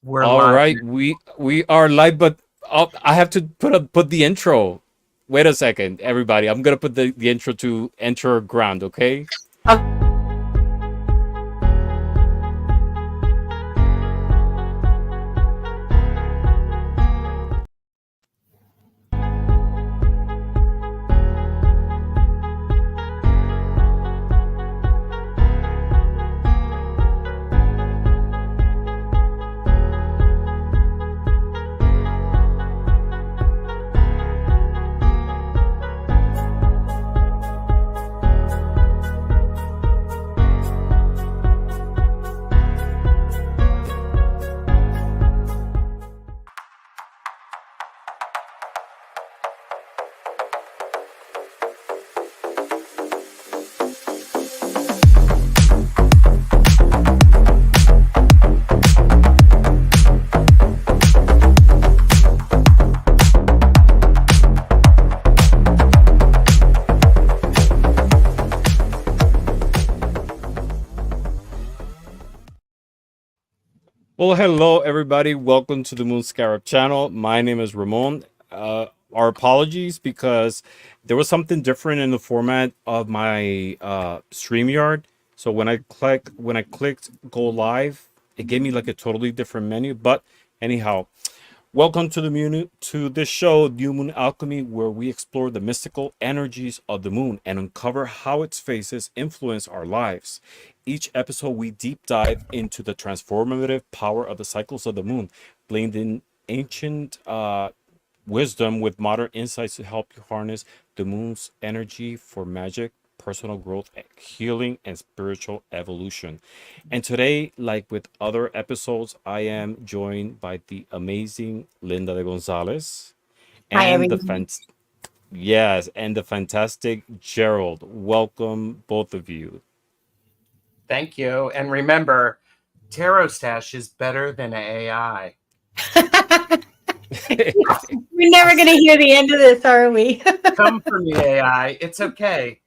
We're All live. right, we are live, but I have to put the intro. Wait a second, everybody. I'm gonna put the intro to enter ground, okay? Well, hello everybody. Welcome to the Moon Scarab channel. My name is Ramon. Our apologies because there was something different in the format of my StreamYard. So when I clicked go live, it gave me like a totally different menu. But anyhow, welcome to this show, New Moon Alchemy, where we explore the mystical energies of the moon and uncover how its phases influence our lives. Each episode, we deep dive into the transformative power of the cycles of the moon, blending ancient wisdom with modern insights to help you harness the moon's energy for magic, personal growth, healing, and spiritual evolution. And today, like with other episodes, I am joined by the amazing Linda de Gonzalez Hi, and everyone. the fantastic Gerald. Welcome, both of you. Thank you. And remember, Tarot Stash is better than AI. We're never going to hear the end of this, are we? Come for me, AI. It's okay.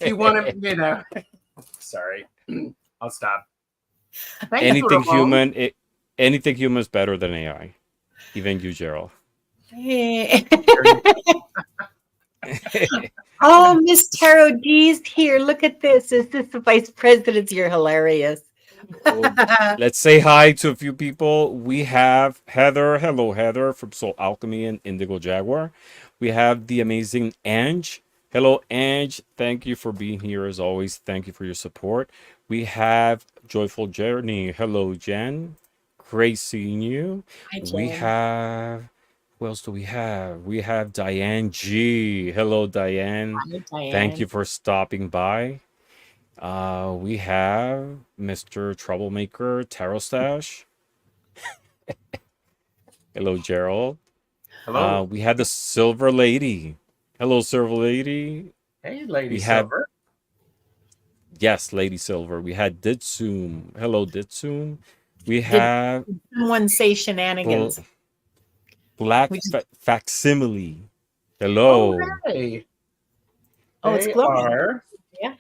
If you want to, sorry. I'll stop. Thank you, anything Ramon. human, anything human is better than AI. Even you, Gerald. Oh, Miss Tarot D's here. Look at this. Is this the vice president? You're hilarious. Let's say hi to a few people. We have Heather. Hello, Heather from Soul Alchemy and Indigo Jaguar. We have the amazing Ange. Hello, Ange. Thank you for being here as always. Thank you for your support. We have Joyful Journey. Hello, Jen. Great seeing you. Hi, We Jen. have, who else do we have? We have Diane G. Hello, Diane. Hi, Thank Diane. you for stopping by. We have Mr. Troublemaker Tarot Stash. Hello, Gerald. Hello. We had the Silver Lady. Hello, Silver Lady. Hey, Lady We had, Silver. yes, Lady Silver. We had Ditsum. Hello, Ditsum. We Did have someone say Bl- shenanigans? Black We just, Facsimile. Oh, Hello. hey. oh, it's They glowing. are. Yeah.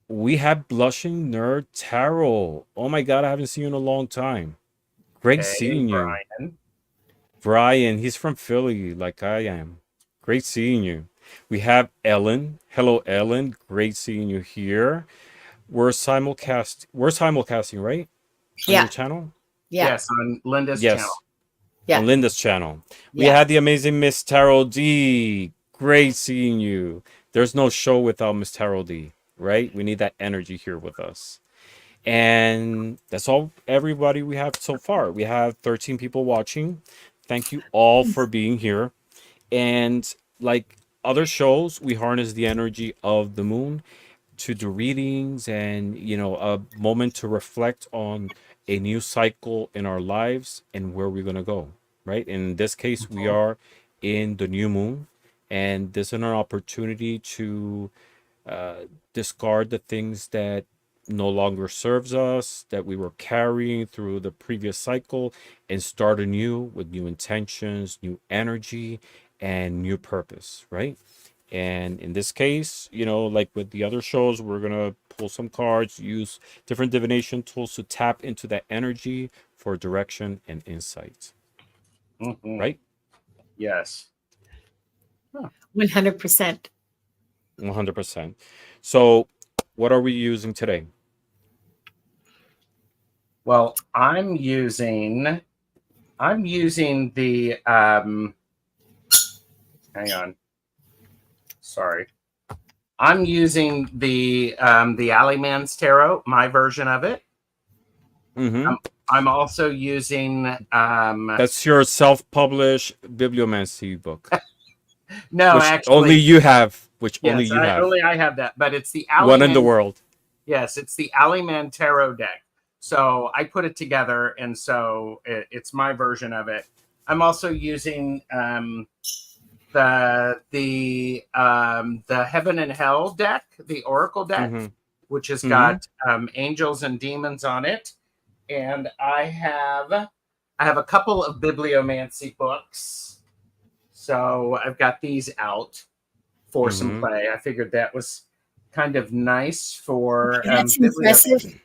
We have Blushing Nerd Tarot. Oh my God, I haven't seen you in a long time. Great Hey, seeing you. Brian. Brian, he's from Philly, like I am. Great seeing you. We have Ellen. Hello, Ellen. Great seeing you here. We're simulcasting, right? On your Yeah. channel? Yeah. Yes, on Linda's channel. Yes, Yeah. on Linda's channel. We Yeah. had the amazing Miss Tarot D. Great seeing you. There's no show without Miss Tarot D, right? We need that energy here with us. And that's all, everybody we have so far. We have 13 people watching. Thank you all for being here. And like other shows, we harness the energy of the moon to do readings and, a moment to reflect on a new cycle in our lives and where we're going to go, right? In this case, we are in the new moon, and this is an opportunity to uh, discard the things that no longer serves us, that we were carrying through the previous cycle, and start anew with new intentions, new energy, and new purpose, right? And in this case, like with the other shows, we're gonna pull some cards, use different divination tools to tap into that energy for direction and insight. Right? Yes. 100%. 100%. So, what are we using today? Well, I'm using the hang on. Sorry. I'm using the Alchemy's Tarot, my version of it. I'm also using that's your self-published bibliomancy book. No, which actually, only you have. Only I have that, but it's the one in the world. Yes, it's the Alchemy Tarot deck. So I put it together, and so it's my version of it. I'm also using the Heaven and Hell deck, the Oracle deck, which has got angels and demons on it, and I have a couple of bibliomancy books. So I've got these out for some play. I figured that was kind of nice for that's impressive.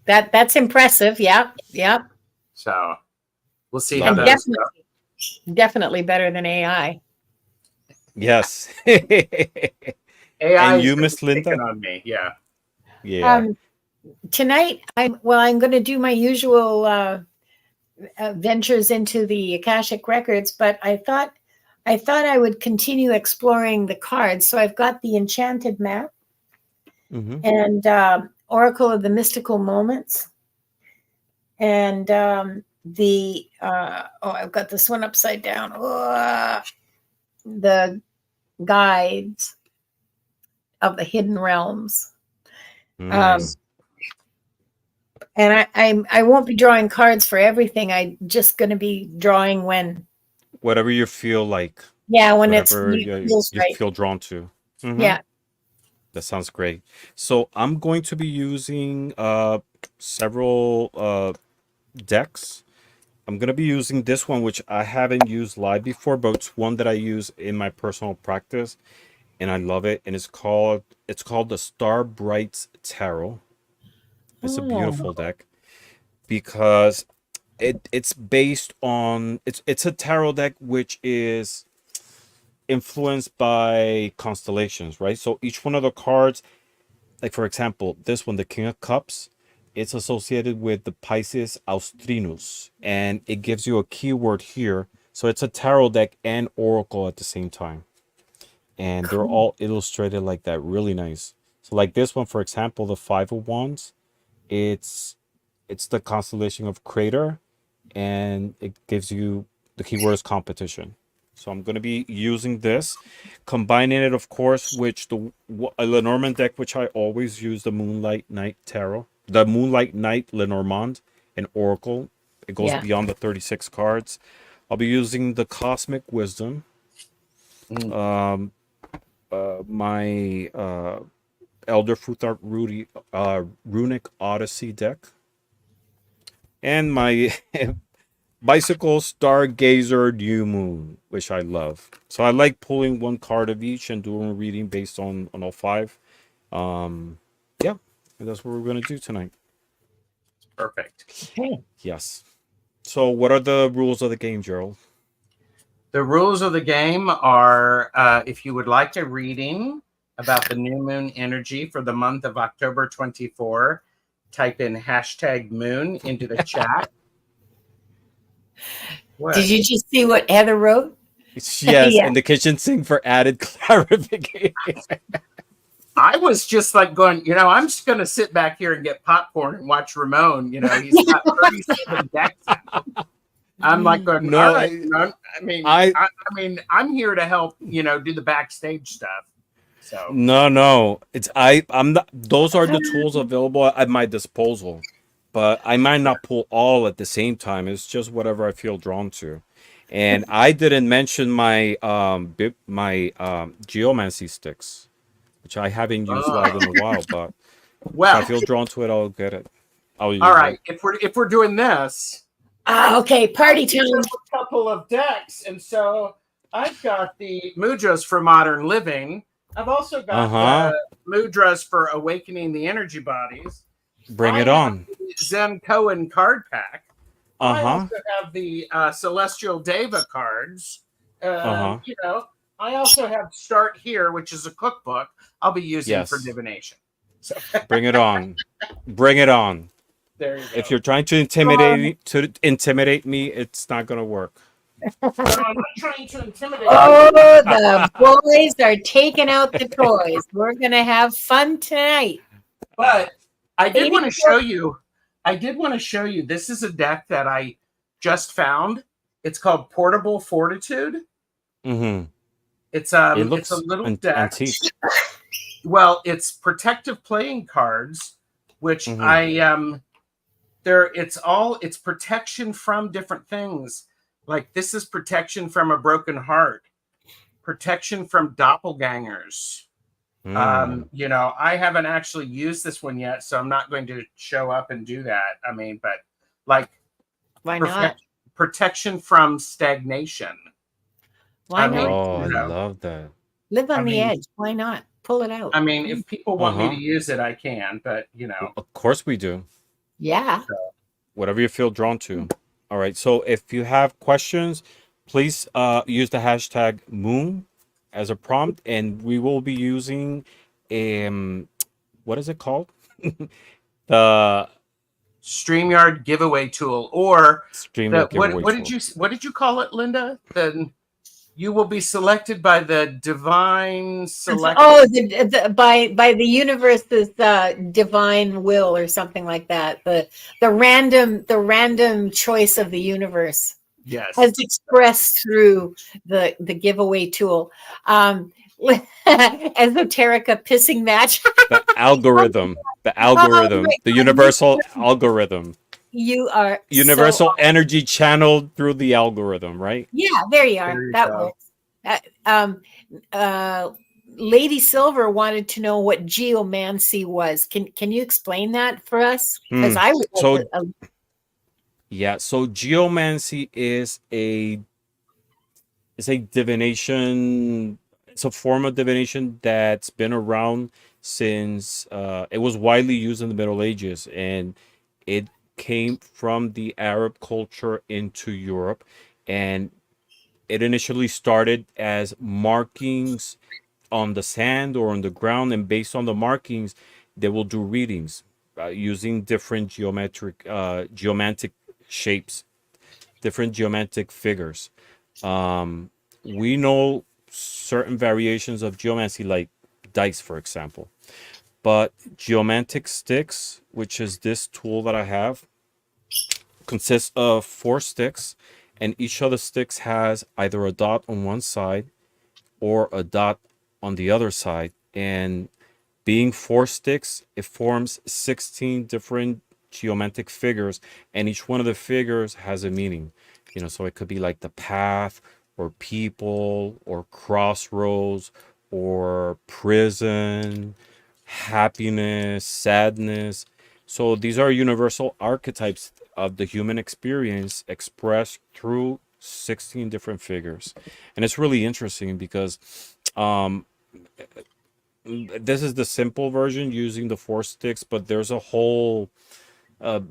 That's impressive. Yep. So we'll see and how that definitely better than AI. Yes. AI and you, Miss Linda, on me. Yeah. Tonight, I'm going to do my usual ventures into the Akashic records, but I thought I would continue exploring the cards. So I've got the Enchanted Map and Oracle of the Mystical Moments, and I've got this one upside down. The Guides of the Hidden Realms. Nice. And I won't be drawing cards for everything. I'm just going to be drawing when whatever you feel like. Yeah, when you feel drawn to. Yeah. That sounds great. So I'm going to be using several decks. I'm going to be using this one, which I haven't used live before, but it's one that I use in my personal practice, and I love it. And it's called the Star Brights Tarot. It's a beautiful deck because it's based on it's a tarot deck which is influenced by constellations, right? So each one of the cards, like for example, this one, the King of Cups, it's associated with the Pisces Austrinus, and it gives you a keyword here. So it's a tarot deck and oracle at the same time, and they're all illustrated like that, really nice. So like this one, for example, the Five of Wands, it's the constellation of Crater, and it gives you the keyword is competition. So I'm going to be using this, combining it, of course, with a Lenormand deck, which I always use, the Moonlight Night Tarot, the Moonlight Night Lenormand, and Oracle. It goes beyond the 36 cards. I'll be using the Cosmic Wisdom, my Elder Futhark Runic Odyssey deck, and my Bicycle Stargazer New Moon, which I love. So I like pulling one card of each and doing a reading based on all five. And that's what we're going to do tonight. Perfect. Okay. Yes. So what are the rules of the game, Gerald? The rules of the game are if you would like a reading about the new moon energy for the month of October 24, type in #moon into the chat. What? Did you just see what Heather wrote? Yes, in the kitchen sink for added clarification. I was just like going, I'm just going to sit back here and get popcorn and watch Ramon. He's got 37 decks. I'm like going, no, all right, I mean, I'm here to help, do the backstage stuff. So no, I'm not. Those are the tools available at my disposal, but I might not pull all at the same time. It's just whatever I feel drawn to. And I didn't mention my geomancy sticks, which I haven't used live in a while. But if I feel drawn to it, I'll get it. I'll use all right. it. If we're doing this, okay, party time. A couple of decks, and so I've got the Mujos for Modern Living, I've also got Uh-huh. mudras for awakening the energy bodies. Bring I it have on. the Zen Koan card pack. I Uh-huh. also have the Celestial Deva cards. Uh-huh. You know, I also have Start Here, which is a cookbook I'll be using for Yes. divination. So Bring it on. Bring it on. there you If go. you're trying to intimidate me, it's not gonna work. No, I'm not trying to intimidate you. Oh, the boys are taking out the toys. We're gonna have fun tonight. But I did want to 84 show you. I did want to show you. This is a deck that I just found. It's called Portable Fortitude. Mm-hmm. It's It it's a looks little deck. antique. Well, it's protective playing cards, which Mm-hmm. it's protection from different things. Like this is protection from a broken heart, protection from doppelgangers. Mm. You know, I haven't actually used this one yet, so I'm not going to show up and do that. I mean, but like Why not? protection from stagnation. Why I not? mean, Oh, I you know, love that. Live I on the mean, edge. Why not? Pull it out. if people want me to Uh-huh. use it, I can, but you know, Of course we do. Yeah. so Whatever you feel drawn to. All right. So if you have questions, please use the hashtag moon as a prompt, and we will be using what is it called? The StreamYard giveaway tool, or the StreamYard giveaway tool. what did you call it, Linda? Then you will be selected by the divine select. Oh, by the universe's divine will or something like that. The random choice of the universe Yes, as expressed through the giveaway tool. Esoterica pissing match. The algorithm. The Oh algorithm. my The God, universal algorithm. you are so Universal energy channeled through the algorithm, right? yeah. There you are. there you That go. works. Um, uh, Lady Silver wanted to know what geomancy was. Can you explain that for us? Because I would like So to. yeah, so geomancy is a divination. It's a form of divination that's been around since it was widely used in the Middle Ages, and it came from the Arab culture into Europe, and it initially started as markings on the sand or on the ground, and based on the markings, they will do readings using different geomantic shapes, different geomantic figures. Um, we know certain variations of geomancy, like dice, for example. But geomantic sticks, which is this tool that I have, consists of 4 sticks, and each of the sticks has either a dot on one side or a dot on the other side. And being 4 sticks, it forms 16 different geomantic figures, and each one of the figures has a meaning. So it could be like the path, or people, or crossroads, or prison, happiness, sadness. So these are universal archetypes of the human experience expressed through 16 different figures. And it's really interesting because um, this is the simple version using the 4 sticks, but there's a whole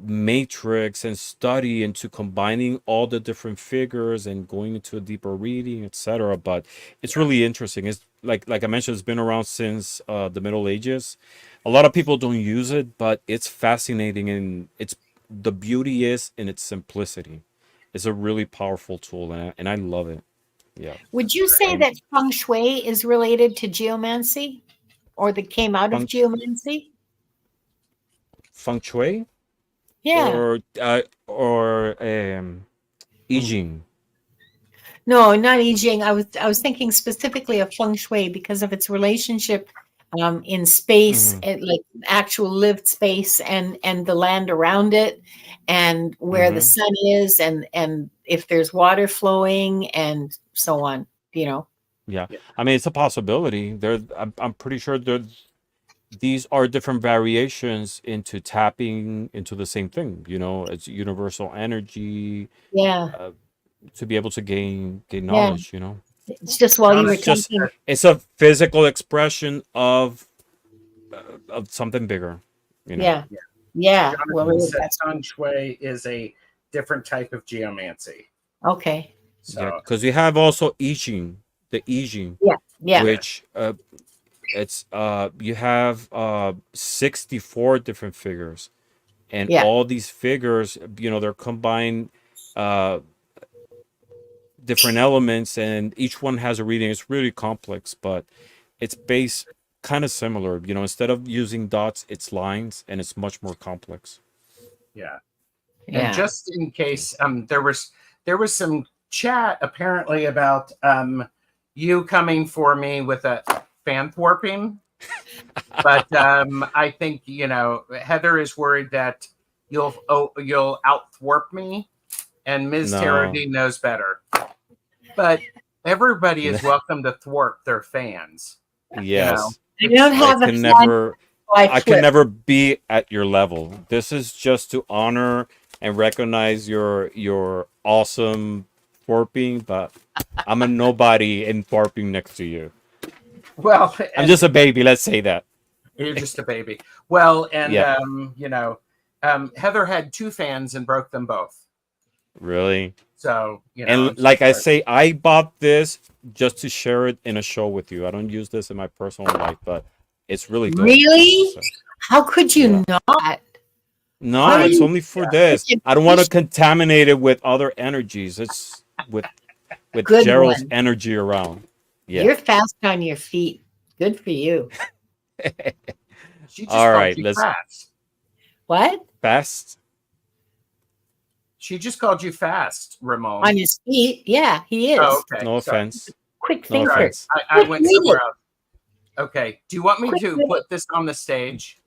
matrix and study into combining all the different figures and going into a deeper reading, etc. But it's really interesting. It's like I mentioned, it's been around since the Middle Ages. A lot of people don't use it, but it's fascinating, and it's the beauty is in its simplicity. It's a really powerful tool, and I love it. Yeah. Would you say And that feng shui is related to geomancy, or that came out of feng, geomancy? feng shui Yeah. or I Ching. No, not I Ching. I was thinking specifically of feng shui because of its relationship in space, Hmm. and like actual lived space, and the land around it, and where the Hmm. sun is, and if there's water flowing, and so on. You know. Yeah, I mean it's a possibility. I'm pretty sure these are different variations into tapping into the same thing. It's universal energy Yeah. to be able to gain Yeah. knowledge. It's just while you were It's just talking. it's a physical expression of something bigger, you know. Yeah. Yeah. Well, Jonathan said that's feng shui is a different type of geomancy. okay. Yeah, So because we have also I Ching, the I Ching, Yeah. Yeah. which it's you have 64 different figures, and Yeah. all these figures, they're combined different elements, and each one has a reading. It's really complex, but it's based kind of similar. Instead of using dots, it's lines, and it's much more complex. yeah. And Yeah. just in case, there was some chat apparently about you coming for me with a fan thwarping, but I think Heather is worried that you'll out thwarp me, and Ms. Tarot No. D knows better. But everybody is welcome to thwart their fans. Yes. You don't have I a can fan never life I can flip. never be at your level. This is just to honor and recognize your awesome twerping, but I'm a nobody in twerping next to you. Well, I'm just a baby, let's say that. you're just a baby. Well, and Yeah. Heather had 2 fans and broke them both. Really? So, And like I say, I bought this just to share it in a show with you. I don't use this in my personal life, but it's really good. Really? So, How could you yeah. not? No, How do it's you- only for this. I don't want to contaminate it with other energies. It's with Good Gerald's one. energy around. Yeah. You're fast on your feet. Good for you. she just All called right, you let's fast. What? fast. She just called you fast, Ramon. On his feet? Yeah, he is. Oh, okay. No Sorry. offense. Quick No thinker. offense. I went Quick somewhere read else. Okay. Do you want me Quick to read put this on the stage?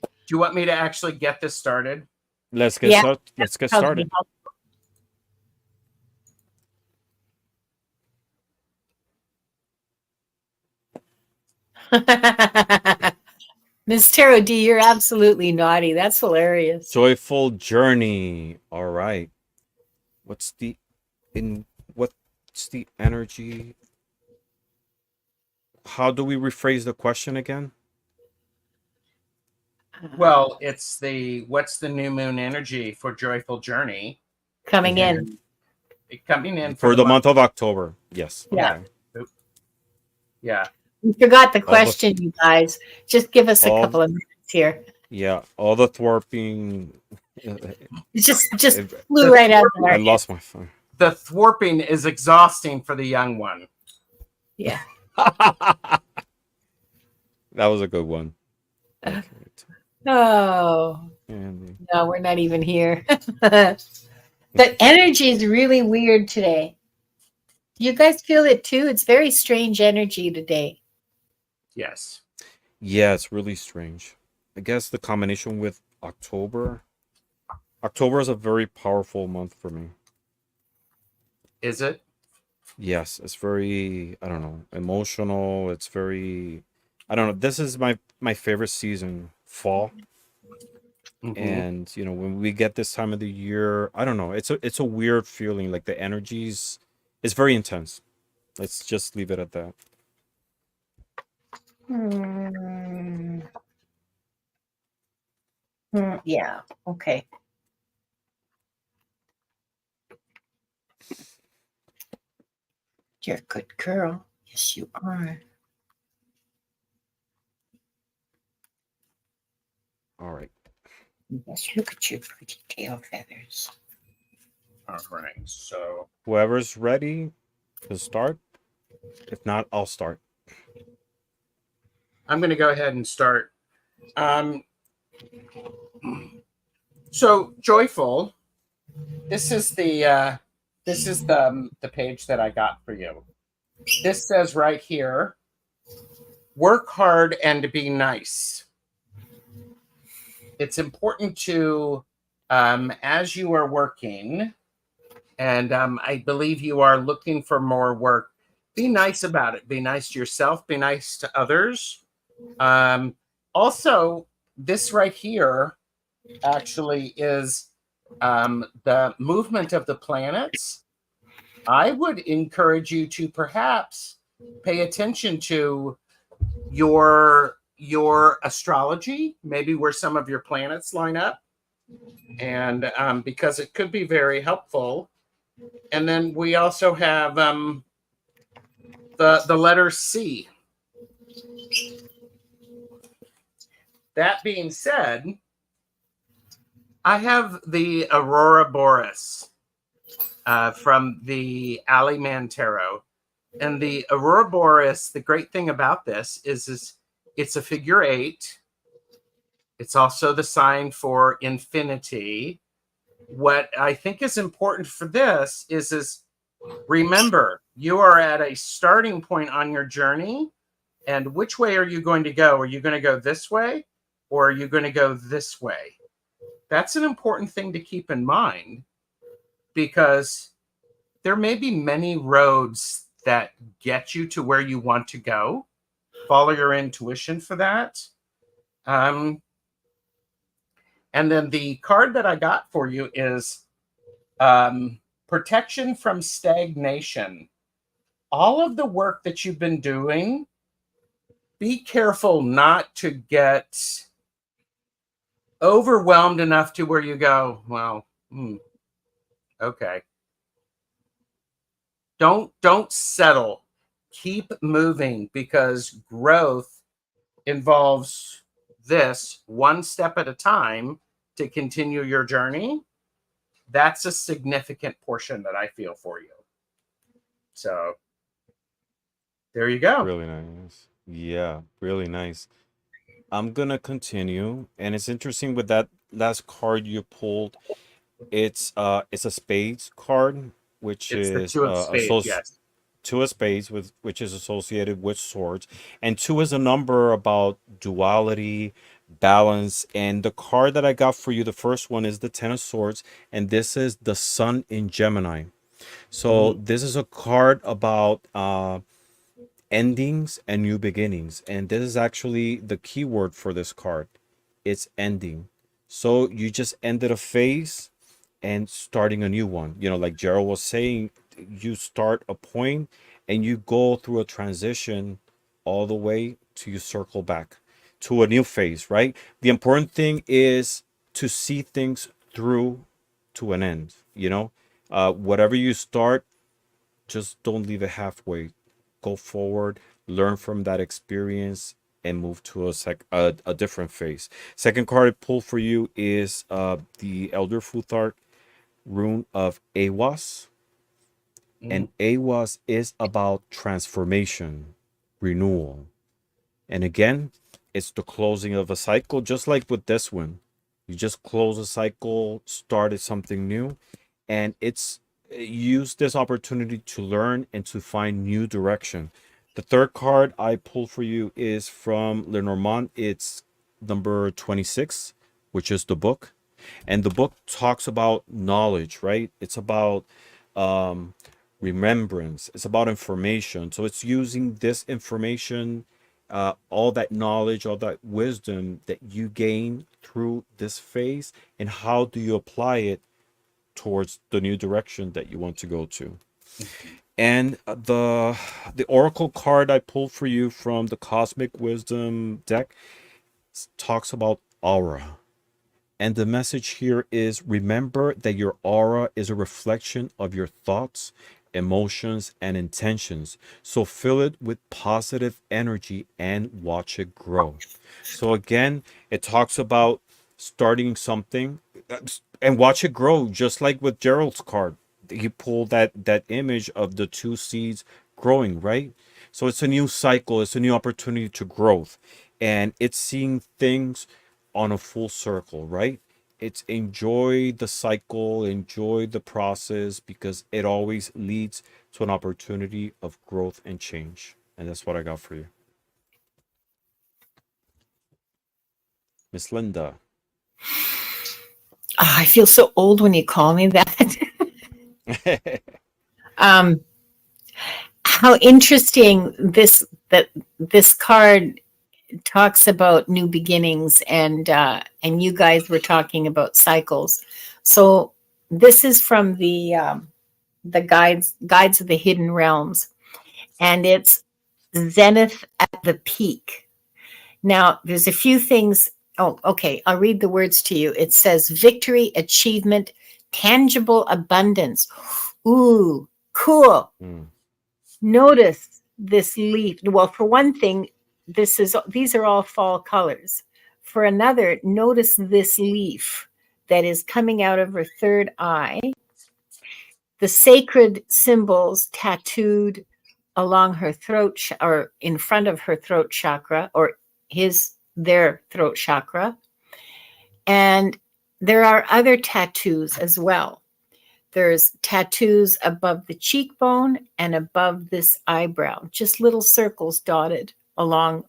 Do you want me to actually get this started? Let's get Yeah. started. Miss Tarot D, you're absolutely naughty. That's hilarious. Joyful journey. All right. What's the energy? How do we rephrase the question again? Well, it's what's the new moon energy for Joyful Journey? Coming in. And coming in For the month of October. Yes. Yeah. Okay. Yeah. We forgot the question, you guys. Just give us a couple of minutes here. Yeah. All the thwarping. It just flew right out there. I lost my phone. The thwarping is exhausting for the young one. Yeah. That was a good one. Okay. Oh, And no, we're not even here. The energy is really weird today. You guys feel it too? It's very strange energy today. Yes. yeah, it's really strange. I guess the combination with October. October is a very powerful month for me. Is it? Yes, it's very, I don't know, emotional. It's very, I don't know. This is my favorite season, fall. Mhm. And when we get this time of the year, I don't know. It's a weird feeling. Like the energies, it's very intense. Let's just leave it at that. Yeah. Okay. You're a good girl. Yes, you are. All right. Yes, look at your pretty tail feathers. All right. So Whoever's ready to start. If not, I'll start. I'm going to go ahead and start. So Joyful, this is the page that I got for you. This says right here, work hard and be nice. It's important to, as you are working, and I believe you are looking for more work, be nice about it. Be nice to yourself. Be nice to others. Also, this right here actually is the movement of the planets I would encourage you to perhaps pay attention to your astrology, maybe where some of your planets line up, and because it could be very helpful. And then we also have the letter C. That being said, I have the Aurora Boreas from the Alchemy Tarot. And the Aurora Boreas, the great thing about this is it's a figure 8. It's also the sign for infinity. What I think is important for this is remember, you are at a starting point on your journey. And which way are you going to go? Are you going to go this way, or are you going to go this way? That's an important thing to keep in mind, because there may be many roads that get you to where you want to go. Follow your intuition for that. And then the card that I got for you is protection from stagnation. All of the work that you've been doing, be careful not to get overwhelmed enough to where you go, well, okay. Don't settle. Keep moving, because growth involves this one step at a time to continue your journey. That's a significant portion that I feel for you. So there you go. Really nice. Yeah, really nice. I'm gonna continue, and it's interesting with that last card you pulled. It's a spades card, which It's the is 2 of spades, yes. 2 of spades, with which is associated with swords, and 2 is a number about duality, balance. And the card that I got for you, the first one, is the 10 of swords, and this is the sun in Gemini. So this is a card about endings and new beginnings, and this is actually the key word for this card. It's ending. So you just ended a phase and starting a new one. You know, like Gerald was saying, you start a point and you go through a transition all the way to you circle back to a new phase, right? The important thing is to see things through to an end. You know, whatever you start, just don't leave it halfway. Go forward, learn from that experience, and move to a different phase. Second card I pulled for you is the Elder Futhark rune of Awas. And Awas is about transformation, renewal. And again, it's the closing of a cycle, just like with this one. You just close a cycle, started something new, and it's use this opportunity to learn and to find new direction. The third card I pulled for you is from Lenormand. It's number 26, which is the book. And the book talks about knowledge, right? It's about remembrance. It's about information. So it's using this information, all that knowledge, all that wisdom that you gain through this phase, and how do you apply it towards the new direction that you want to go to. And the oracle card I pulled for you from the Cosmic Wisdom deck talks about aura. And the message here is, remember that your aura is a reflection of your thoughts, emotions, and intentions. So fill it with positive energy and watch it grow. So again, it talks about starting something and watch it grow, just like with Gerald's card. He pulled that image of the 2 seeds growing, right? So it's a new cycle, it's a new opportunity to growth, and it's seeing things on a full circle, right? It's enjoy the cycle, enjoy the process, because it always leads to an opportunity of growth and change. And that's what I got for you. Miss Linda. Oh, I feel so old when you call me that. How interesting this card talks about new beginnings, and you guys were talking about cycles. So this is from the the guides of the hidden realms, and it's zenith at the peak. Now, there's a few things. Oh, okay. I'll read the words to you. It says victory, achievement, tangible abundance. Ooh, cool. Notice this leaf. Well, for one thing, these are all fall colors. For another, notice this leaf that is coming out of her third eye. The sacred symbols tattooed along her throat or in front of her throat chakra, or their throat chakra. And there are other tattoos as well. There's tattoos above the cheekbone and above this eyebrow, just little circles dotted along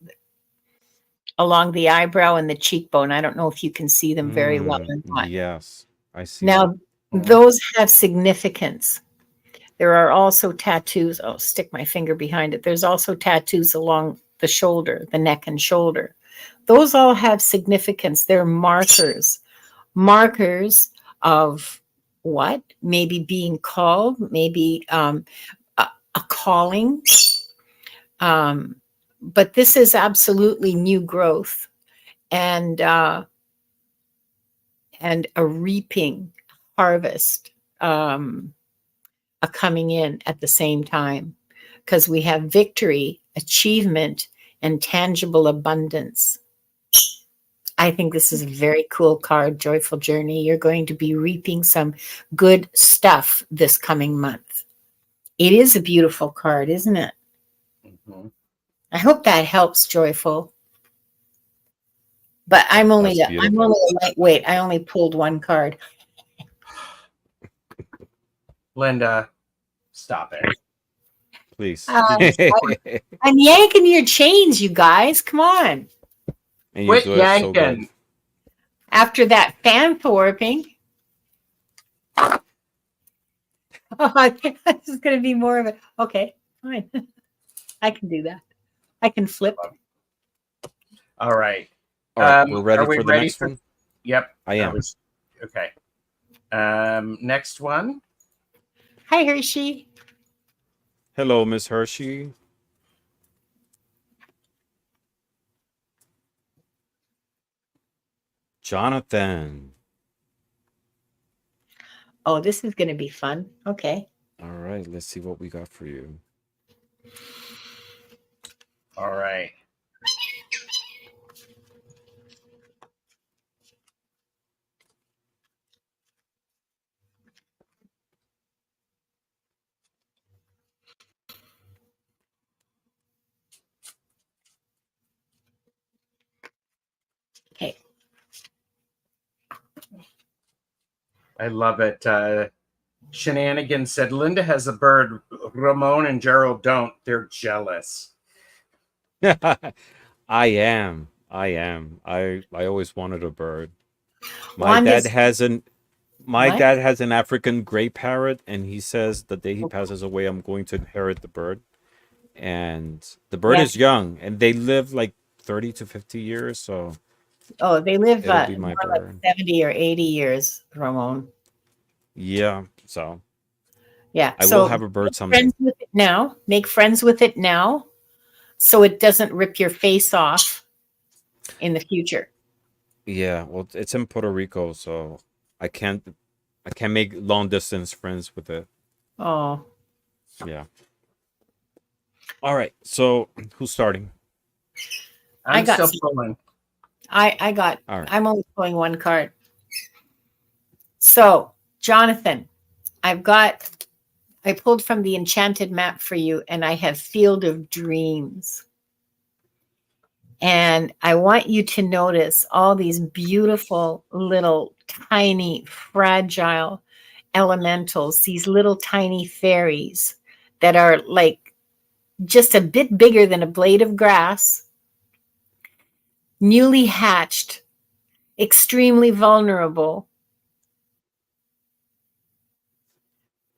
the eyebrow and the cheekbone. I don't know if you can see them very well or not. Yes, I see. Now, those have significance. There are also tattoos. I'll stick my finger behind it. There's also tattoos along the shoulder, the neck and shoulder. Those all have significance. They're markers of what? Maybe being called, maybe a calling. But this is absolutely new growth and a reaping harvest, a coming in at the same time, because we have victory, achievement, and tangible abundance. I think this is a very cool card, Joyful Journey. You're going to be reaping some good stuff this coming month. It is a beautiful card, isn't it? Mm-hmm. I hope that helps, Joyful. But I'm only a lightweight. I only pulled one card. Linda, stop it. Please. I'm yanking your chains, you guys. Come on. And you Quit do it so yanking. good. After that fan thwarping. Oh, this is going to be more of a... Okay, fine. I can do that. I can flip. All right. All right, we're ready for the ready next one? Yep. I am. Okay. Next one. Hi, Hershey. Hello, Miss Hershey. Jonathan. Oh, this is going to be fun. Okay. All right, let's see what we got for you. All right. Okay. I love it. Shenanigans said, Linda has a bird. Ramon and Gerald don't. They're jealous. I am. I always wanted a bird. My dad has an African gray parrot, and he says the day he passes away, I'm going to inherit the bird. And the bird is young, and they live like 30 to 50 years. So they live it'll be more my like bird. 70 or 80 years, Ramon. Yeah. So yeah, I will have a bird someday. Make friends with it now, so it doesn't rip your face off in the future. Yeah, well, it's in Puerto Rico, so I can't make long distance friends with it. Oh. Yeah. All right. So who's starting? I'm still pulling. I got. All right. I'm only pulling one card. So, Jonathan, I pulled from the enchanted map for you, and I have Field of Dreams. And I want you to notice all these beautiful little tiny fragile elementals, these little tiny fairies that are like just a bit bigger than a blade of grass, newly hatched, extremely vulnerable,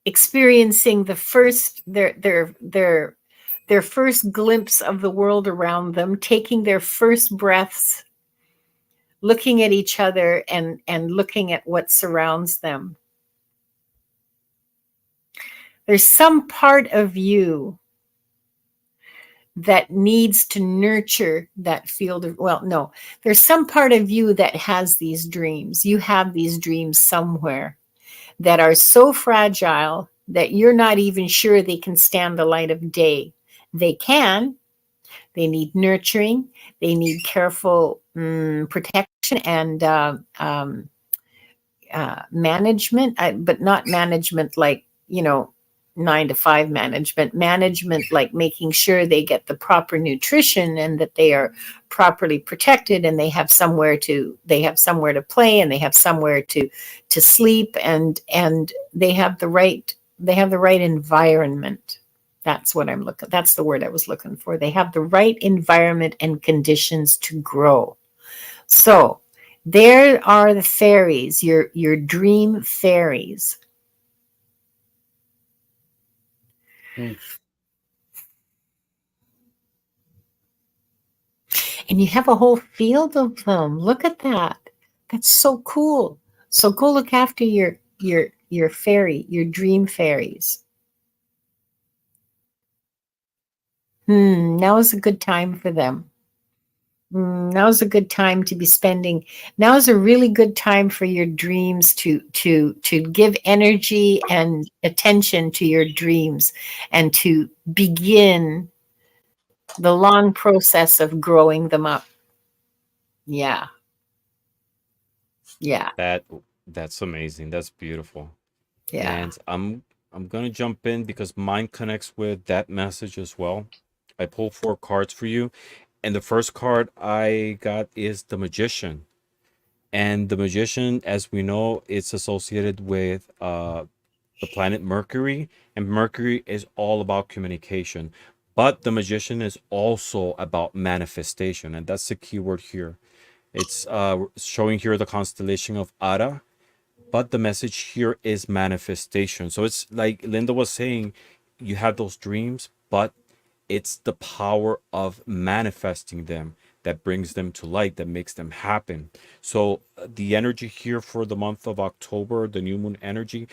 experiencing the first their first glimpse of the world around them, taking their first breaths, looking at each other and looking at what surrounds them. There's some part of you that needs to nurture that field of, well, no, there's some part of you that has these dreams. You have these dreams somewhere that are so fragile that you're not even sure they can stand the light of day. They can. They need nurturing. They need careful protection and management, but not management like, 9 to 5 management like making sure they get the proper nutrition and that they are properly protected and they have somewhere to play and they have somewhere to sleep and they have the right environment. That's the word I was looking for. They have the right environment and conditions to grow. So there are the fairies, your dream fairies. And you have a whole field of them. Look at that. That's so cool. So go look after your fairy, your dream fairies. Now is a good time for them. Now is a good time to be spending. Now is a really good time for your dreams to give energy and attention to your dreams and to begin the long process of growing them up. Yeah. Yeah. That's amazing. That's beautiful. Yeah. And I'm gonna jump in because mine connects with that message as well. I pulled 4 cards for you, and the first card I got is the Magician. And the Magician, as we know, it's associated with the planet Mercury, and Mercury is all about communication. But the Magician is also about manifestation, and that's the key word here. It's showing here the constellation of Ara, but the message here is manifestation. So it's like Linda was saying, you have those dreams, but it's the power of manifesting them that brings them to light, that makes them happen. So the energy here for the month of October, the new moon energy,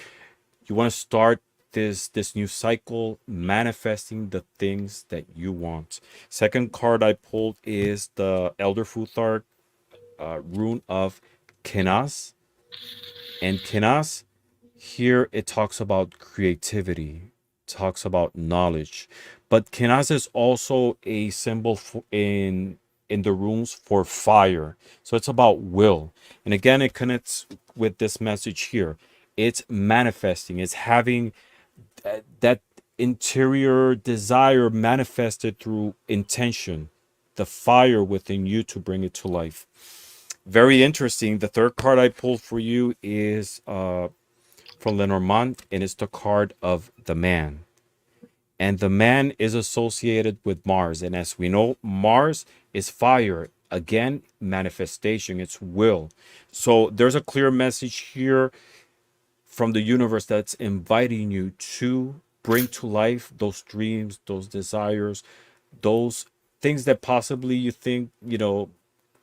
you want to start this new cycle manifesting the things that you want. Second card I pulled is the Elder Futhar rune of Kenas. And Kenas, here it talks about creativity, talks about knowledge. But Kenas is also a symbol in the runes for fire. So it's about will. And again, it connects with this message here. It's manifesting, it's having that interior desire manifested through intention, the fire within you to bring it to life. Very interesting. The third card I pulled for you is from Lenormand, and it's the card of the man. And the man is associated with Mars. And as we know, Mars is fire. Again, manifestation, it's will. So there's a clear message here from the universe that's inviting you to bring to life those dreams, those desires, those things that possibly you think,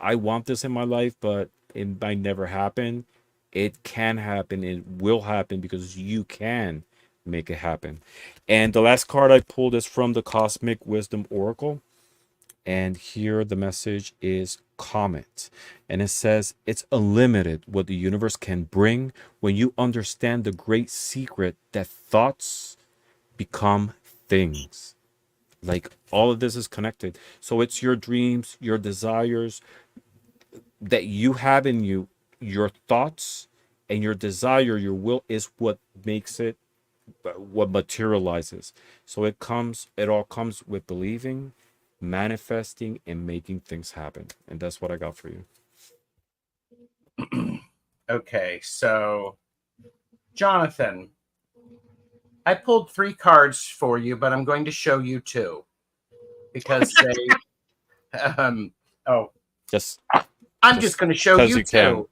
I want this in my life, but it might never happen. It can happen. It will happen because you can make it happen. And the last card I pulled is from the Cosmic Wisdom Oracle. And here the message is Comet. And it says, it's unlimited what the universe can bring when you understand the great secret that thoughts become things. Like all of this is connected. So it's your dreams, your desires that you have in you, your thoughts and your desire, your will is what makes it, what materializes. So it all comes with believing, manifesting, and making things happen. And that's what I got for you. Okay, so Jonathan, I pulled 3 cards for you, but I'm going to show you 2 because they I'm just going to show you 2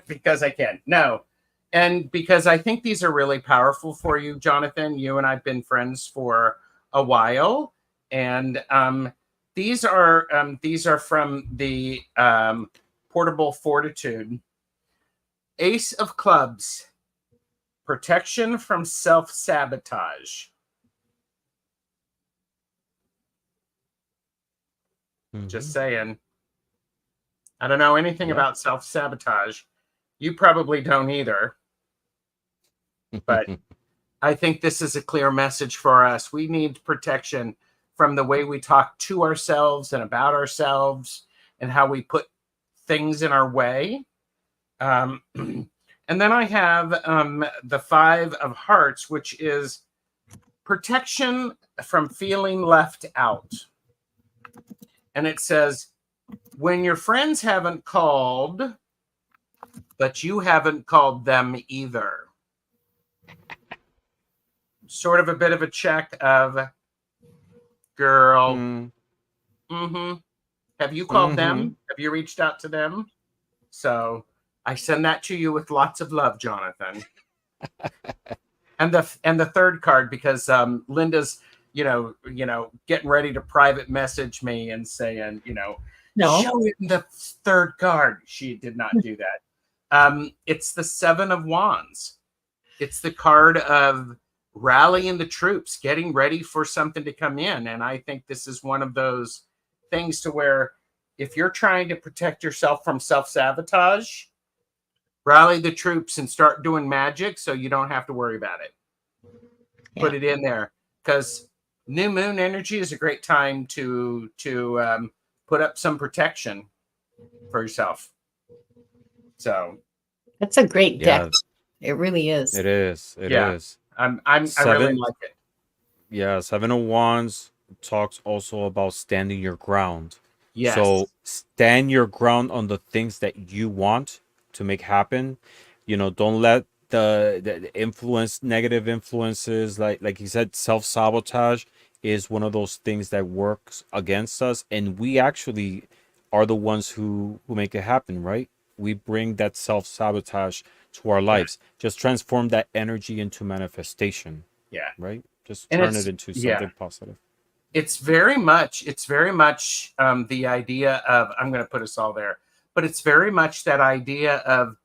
because I can. No. And because I think these are really powerful for you, Jonathan. You and I've been friends for a while, and these are from the Portable Fortitude. Ace of Clubs, Protection from self-sabotage. Just saying. I don't know anything about self-sabotage. You probably don't either. But I think this is a clear message for us. We need protection from the way we talk to ourselves and about ourselves and how we put things in our way. And then I have the 5 of Hearts, which is protection from feeling left out. And it says, when your friends haven't called, but you haven't called them either. Sort of a bit of a check of, girl. Have you called them? Have you reached out to them? So I send that to you with lots of love, Jonathan. and the third card, because Linda's, getting ready to private message me and saying, No. show it in the third card. She did not do that. It's the 7 of Wands. It's the card of rallying the troops, getting ready for something to come in. And I think this is one of those things to where if you're trying to protect yourself from self-sabotage, rally the troops and start doing magic so you don't have to worry about it. Yeah. Put it in there, because new moon energy is a great time to put up some protection for yourself. So that's a great deck. It really is. It is. It is. I really like it. Yeah, 7 of Wands talks also about standing your ground. Yes. So stand your ground on the things that you want to make happen. Don't let the influence, negative influences, like you said, self-sabotage is one of those things that works against us, and we actually are the ones who make it happen, right? We bring that self-sabotage to our lives. Just transform that energy into manifestation. Yeah. Right? Just turn it into something positive. It's very much the idea of, I'm going to put us all there, but it's very much that idea of,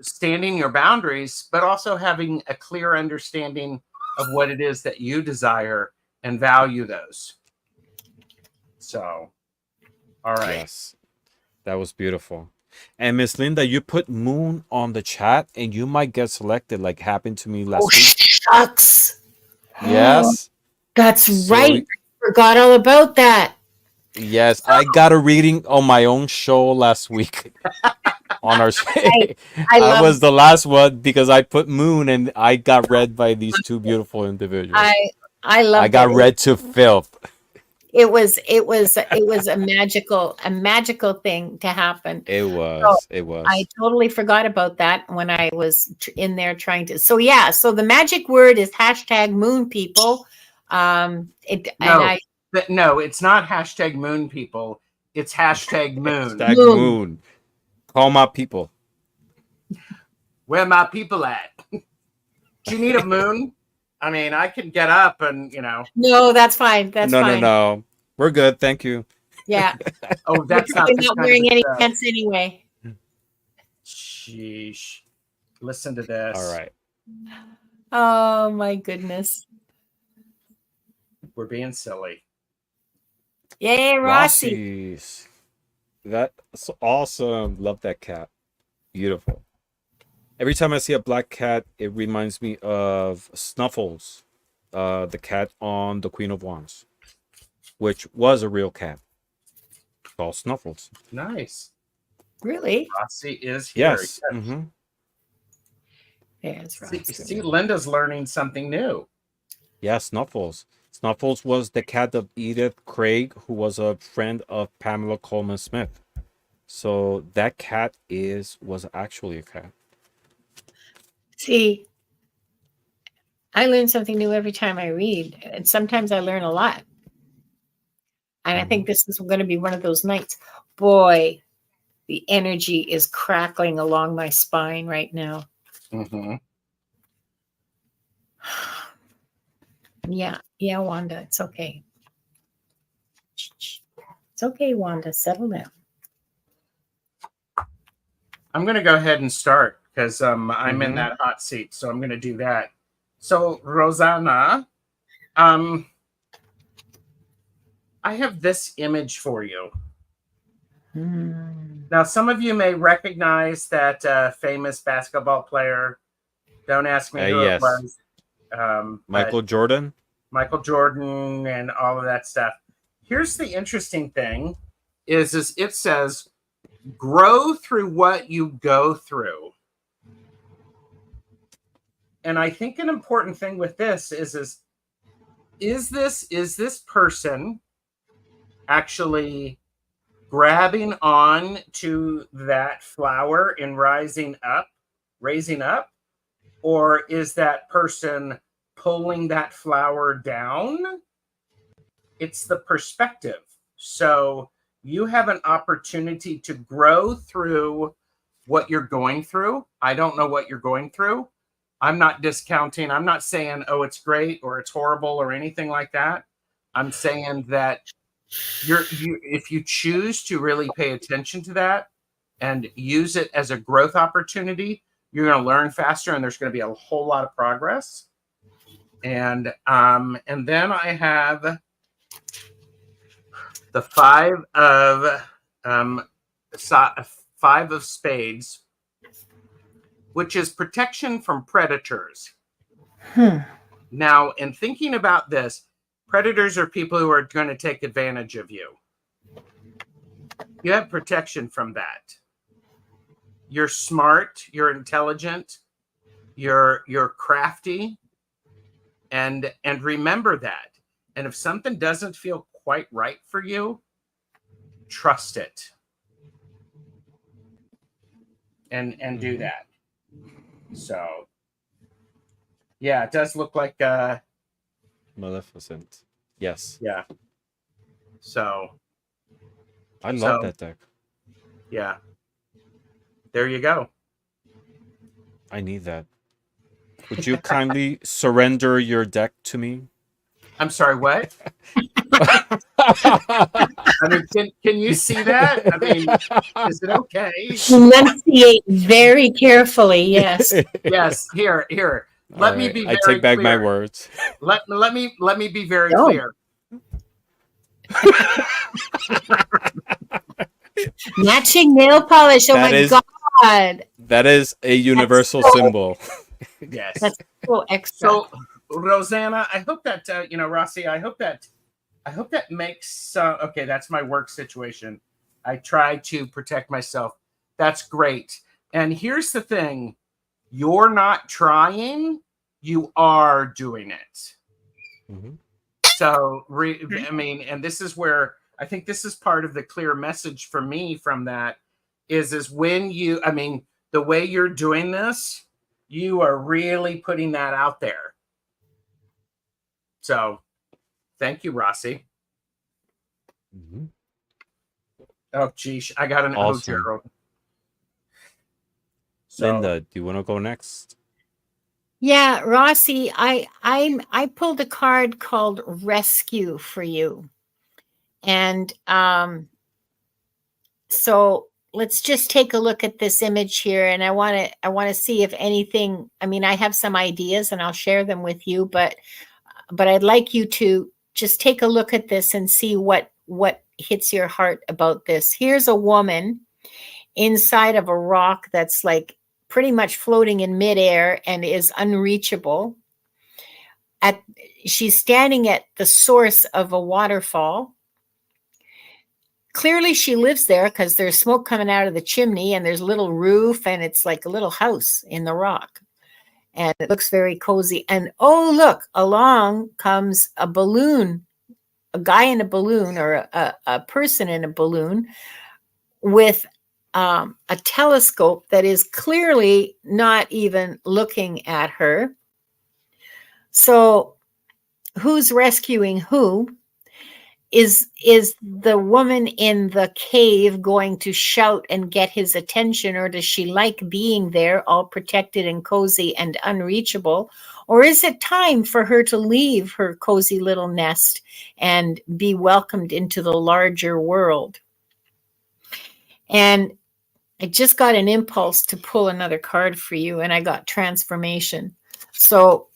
standing your boundaries, but also having a clear understanding of what it is that you desire and value those. So, all right. Yes, that was beautiful. And Miss Linda, you put moon on the chat and you might get selected, like happened to me last week. Shucks. Yes. That's right. I forgot all about that. Yes, I got a reading on my own show last week. On our show. I was the last one because I put moon and I got read by these 2 beautiful individuals. I love. I got read to filth. It was a magical thing to happen. It was. I totally forgot about that when I was in there trying to. So so the magic word is #moon people. No, it's not #moon people. It's #moon. #moon. Call my people. Where my people at? Do you need a moon? I mean, I can get up and, No, that's fine. That's fine. No. We're good. Thank you. Yeah. Oh, that's not wearing any pants anyway. Sheesh. Listen to this. All right. Oh, my goodness. We're being silly. Yay, Rossi. That's awesome. Love that cat. Beautiful. Every time I see a black cat, it reminds me of Snuffles, the cat on the Queen of Wands, which was a real cat called Snuffles. Nice. Really? Rossi is here. Yes. Mm-hmm. Yes, Rossi. See, Linda's learning something new. Yeah, Snuffles. Snuffles was the cat of Edith Craig, who was a friend of Pamela Coleman Smith. So that cat was actually a cat. See, I learn something new every time I read, and sometimes I learn a lot. And I think this is going to be one of those nights. Boy, the energy is crackling along my spine right now. Mm-hmm. Yeah, Wanda, it's okay. It's okay, Wanda, settle down. I'm going to go ahead and start. because I'm in that hot seat, so I'm going to do that. So, Rosanna, I have this image for you. Now, some of you may recognize that famous basketball player. Don't ask me who it was. Michael Jordan. Michael Jordan and all of that stuff. Here's the interesting thing is it says, grow through what you go through. And I think an important thing with this is this person actually grabbing on to that flower and raising up, or is that person pulling that flower down? It's the perspective. So you have an opportunity to grow through what you're going through. I don't know what you're going through. I'm not discounting. I'm not saying, oh, it's great or it's horrible or anything like that. I'm saying that if you choose to really pay attention to that and use it as a growth opportunity, you're going to learn faster and there's going to be a whole lot of progress. And then I have the five of spades, which is protection from predators. Now, in thinking about this, predators are people who are going to take advantage of you. You have protection from that. You're smart, you're intelligent, you're crafty, and remember that. And if something doesn't feel quite right for you, trust it. And do that. So yeah, it does look like Maleficent. Yes. Yeah. So I love that deck. Yeah. There you go. I need that. Would you kindly surrender your deck to me? I'm sorry, what? I mean, can you see that? I mean, is it okay? Enunciate very carefully, yes. Yes, here. Let me be very I take back clear. my words. Let me be very clear. Matching nail polish. Oh my God. That is a universal symbol. Yes. That's so extra. So, Rosanna, I hope that Rossi, I hope that makes okay, that's my work situation. I try to protect myself. That's great. And here's the thing. You're not trying, you are doing it. Mm-hmm. So, I mean, and this is where I think this is part of the clear message for me from that is when you, I mean, the way you're doing this, you are really putting that out there. So, thank you, Rossi. Mm-hmm. Oh, geez, I got an awesome. Gerald. So, Linda, do you want to go next? Yeah, Rossi, I pulled a card called Rescue for you. And so let's just take a look at this image here. And I want to see if anything, I mean, I have some ideas and I'll share them with you, but I'd like you to just take a look at this and see what hits your heart about this. Here's a woman inside of a rock that's like pretty much floating in midair and is unreachable. She's standing at the source of a waterfall. Clearly she lives there because there's smoke coming out of the chimney and there's a little roof and it's like a little house in the rock. And it looks very cozy. And oh, look, along comes a balloon, a guy in a balloon or a person in a balloon with a telescope that is clearly not even looking at her. So who's rescuing who? Is the woman in the cave going to shout and get his attention, or does she like being there all protected and cozy and unreachable? Or is it time for her to leave her cozy little nest and be welcomed into the larger world? And I just got an impulse to pull another card for you, and I got transformation. So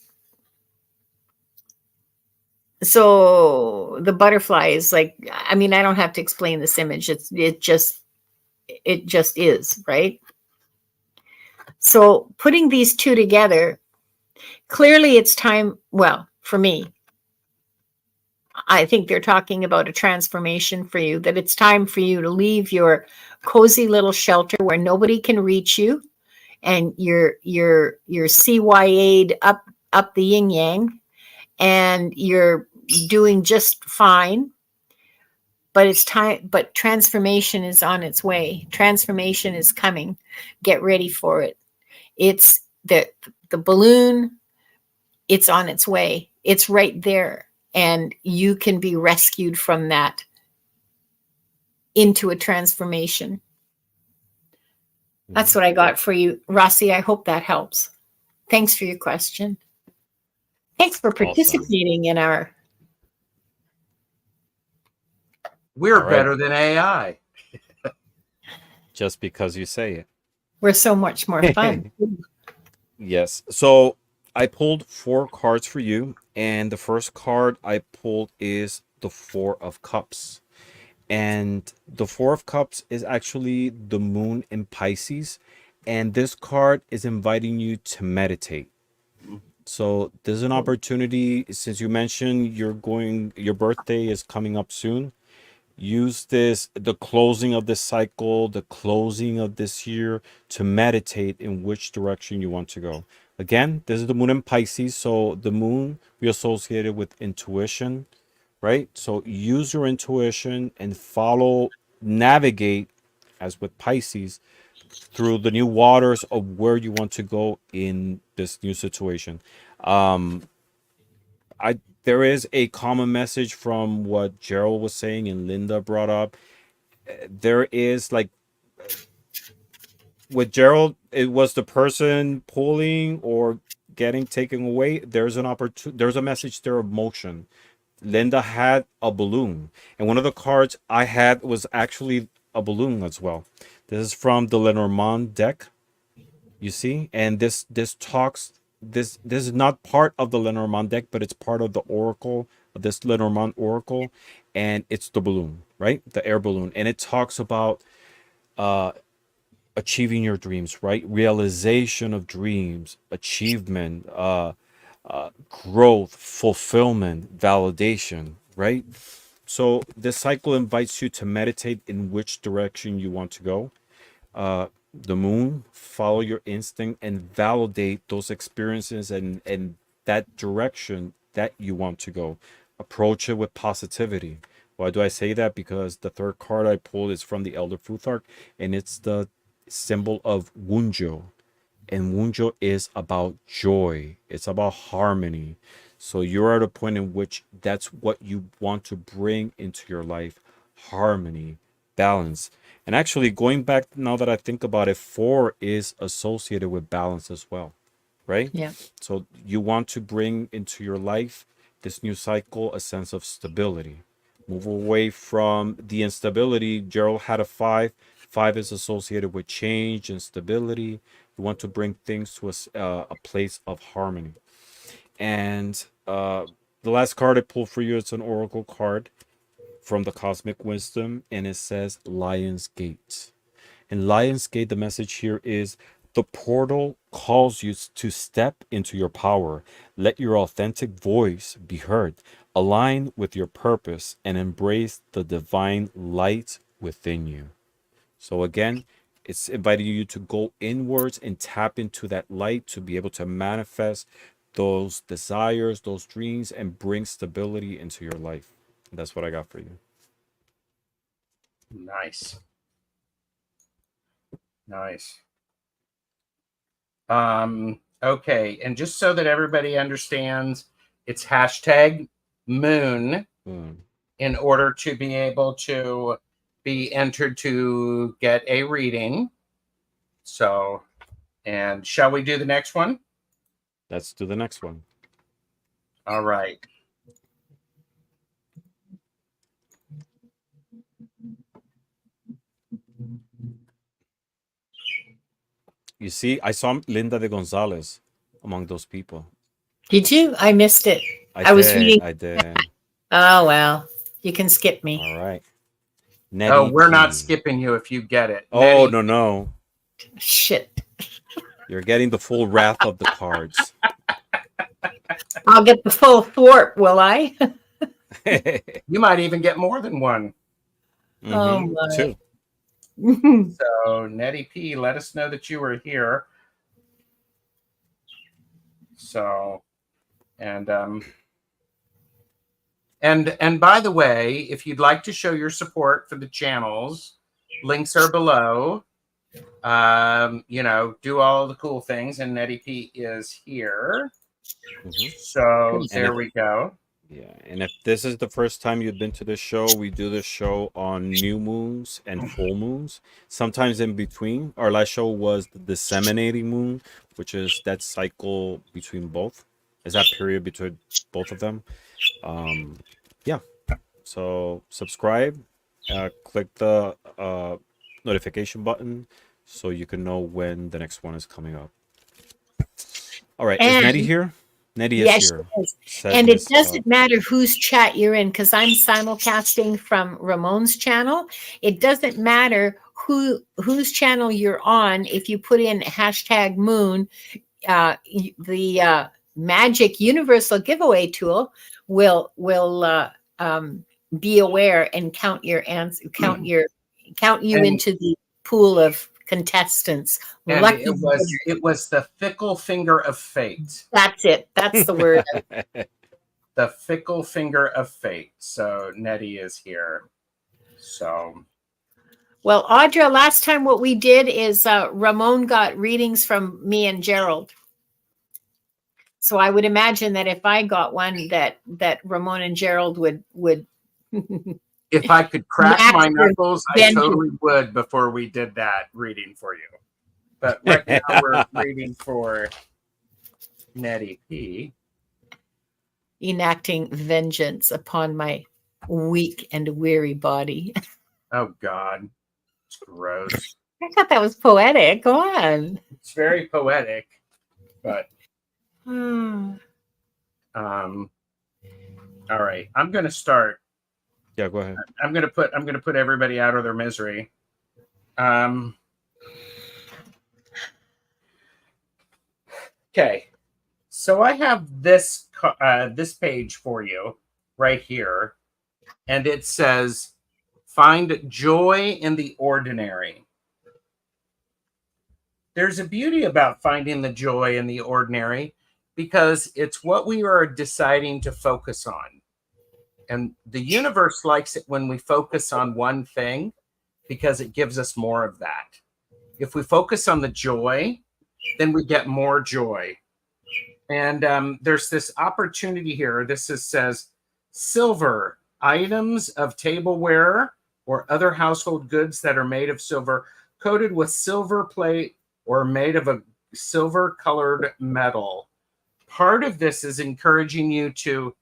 the butterfly is like, I mean, I don't have to explain this image. It just is, right? So putting these two together, clearly it's time, well, for me, I think they're talking about a transformation for you, that it's time for you to leave your cozy little shelter where nobody can reach you, and you're CYA'd up the yin yang, and you're doing just fine. But it's time, but transformation is on its way. Transformation is coming. Get ready for it. It's the balloon, it's on its way. It's right there. And you can be rescued from that into a transformation. That's what I got for you, Rossi. I hope that helps. Thanks for your question. Thanks for participating in our. We're better than AI. Just because you say it. We're so much more fun. Yes. So I pulled 4 cards for you, and the first card I pulled is the 4 of Cups. And the 4 of Cups is actually the moon in Pisces, and this card is inviting you to meditate. So there's an opportunity, since you mentioned your birthday is coming up soon. Use the closing of this cycle, the closing of this year, to meditate in which direction you want to go. Again, this is the moon in Pisces, so the moon we associated with intuition, right? So use your intuition and navigate, as with Pisces, through the new waters of where you want to go in this new situation. There is a common message from what Gerald was saying and Linda brought up. There is, like, with Gerald, it was the person pulling or getting taken away. There's an opportunity. There's a message there of motion. Linda had a balloon, and one of the cards I had was actually a balloon as well. This is from the Lenormand deck, you see, and this talks. This is not part of the Lenormand deck, but it's part of the oracle, of this Lenormand oracle, and it's the balloon, right? The air balloon, and it talks about achieving your dreams, right? Realization of dreams, achievement, growth, fulfillment, validation, right? So this cycle invites you to meditate in which direction you want to go. The moon, follow your instinct and validate those experiences and that direction that you want to go. Approach it with positivity. Why do I say that? Because the third card I pulled is from the Elder Futhark, and it's the symbol of Wunjo. And Wunjo is about joy. It's about harmony. So you're at a point in which that's what you want to bring into your life: harmony, balance. And actually, going back, now that I think about it, 4 is associated with balance as well, right? Yeah. So you want to bring into your life, this new cycle, a sense of stability. Move away from the instability. Gerald had a 5. 5 is associated with change and stability. You want to bring things to a place of harmony. And the last card I pulled for you, it's an oracle card from the Cosmic Wisdom, and it says Lion's Gate. In Lion's Gate, the message here is: the portal calls you to step into your power. Let your authentic voice be heard. Align with your purpose and embrace the divine light within you. So again, it's inviting you to go inwards and tap into that light to be able to manifest those desires, those dreams, and bring stability into your life. And that's what I got for you. Nice. Okay, and just so that everybody understands, it's hashtag moon in order to be able to be entered to get a reading. So, and shall we do the next one? Let's do the next one. All right. You see, I saw Linda de Gonzalez among those people. Did you? I missed it. I was did. reading. I did. Oh, well, you can skip me. All right. Oh, Nettie we're not P. skipping you if you get it. Oh, Nettie, no. Shit. You're getting the full wrath of the cards. I'll get the full thwart, will I? you might even get more than one. Oh, Mhm, my. two. So, Nettie P, let us know that you were here. So, and by the way, if you'd like to show your support for the channels, links are below. Do all the cool things, and Nettie P is here. So there we go. Yeah, and if this is the first time you've been to this show, we do this show on new moons and full moons, sometimes in between. Our last show was the disseminating moon, which is that cycle between both. Is that period between both of them? Yeah. So subscribe, click the notification button so you can know when the next one is coming up. All right, is Nettie here? Nettie is here. And it doesn't matter whose chat you're in, because I'm simulcasting from Ramon's channel. It doesn't matter whose channel you're on. If you put in #moon, the magic universal giveaway tool will be aware and count your answer, count you into the pool of contestants. And Lucky it was the fickle finger of fate. That's it. That's the word. The fickle finger of fate. So Nettie is here. So, well, Audra, last time what we did is Ramon got readings from me and Gerald. So I would imagine that if I got one, that Ramon and Gerald would. If I could crack my knuckles, I totally would before we did that reading for you. But right now we're reading for Nettie P. Enacting vengeance upon my weak and weary body. Oh, God. It's gross. I thought that was poetic. Go on. It's very poetic, but Hmm. all right. I'm gonna start. Yeah, go ahead. I'm gonna put everybody out of their misery. Okay. So I have this page for you right here, and it says, "Find joy in the ordinary." There's a beauty about finding the joy in the ordinary because it's what we are deciding to focus on. And the universe likes it when we focus on one thing because it gives us more of that. If we focus on the joy, then we get more joy. And there's this opportunity here. Says silver, items of tableware or other household goods that are made of silver, coated with silver plate or made of a silver colored metal. Part of this is encouraging you to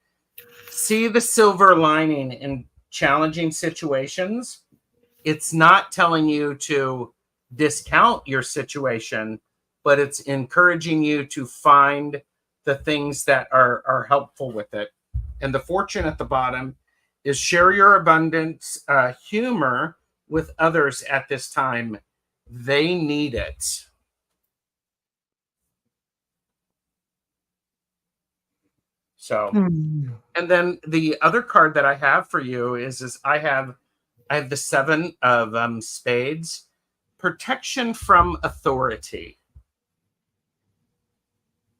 see the silver lining in challenging situations. It's not telling you to discount your situation, but it's encouraging you to find the things that are helpful with it. And the fortune at the bottom is share your abundance, humor with others at this time. They need it. So, and then the other card that I have for you is I have the 7 of spades. Protection from authority.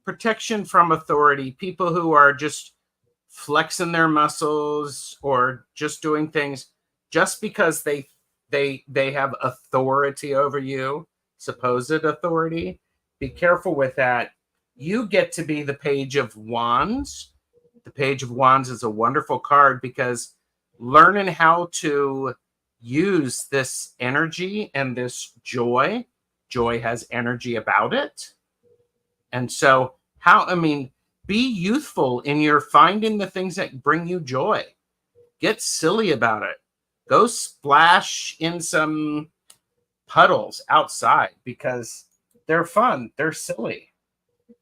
Protection from authority. People who are just flexing their muscles or just doing things just because they have authority over you, supposed authority. Be careful with that. You get to be the Page of Wands. The Page of Wands is a wonderful card because learning how to use this energy and this joy has energy about it. And so be youthful in your finding the things that bring you joy. Get silly about it. Go splash in some puddles outside because they're fun. They're silly.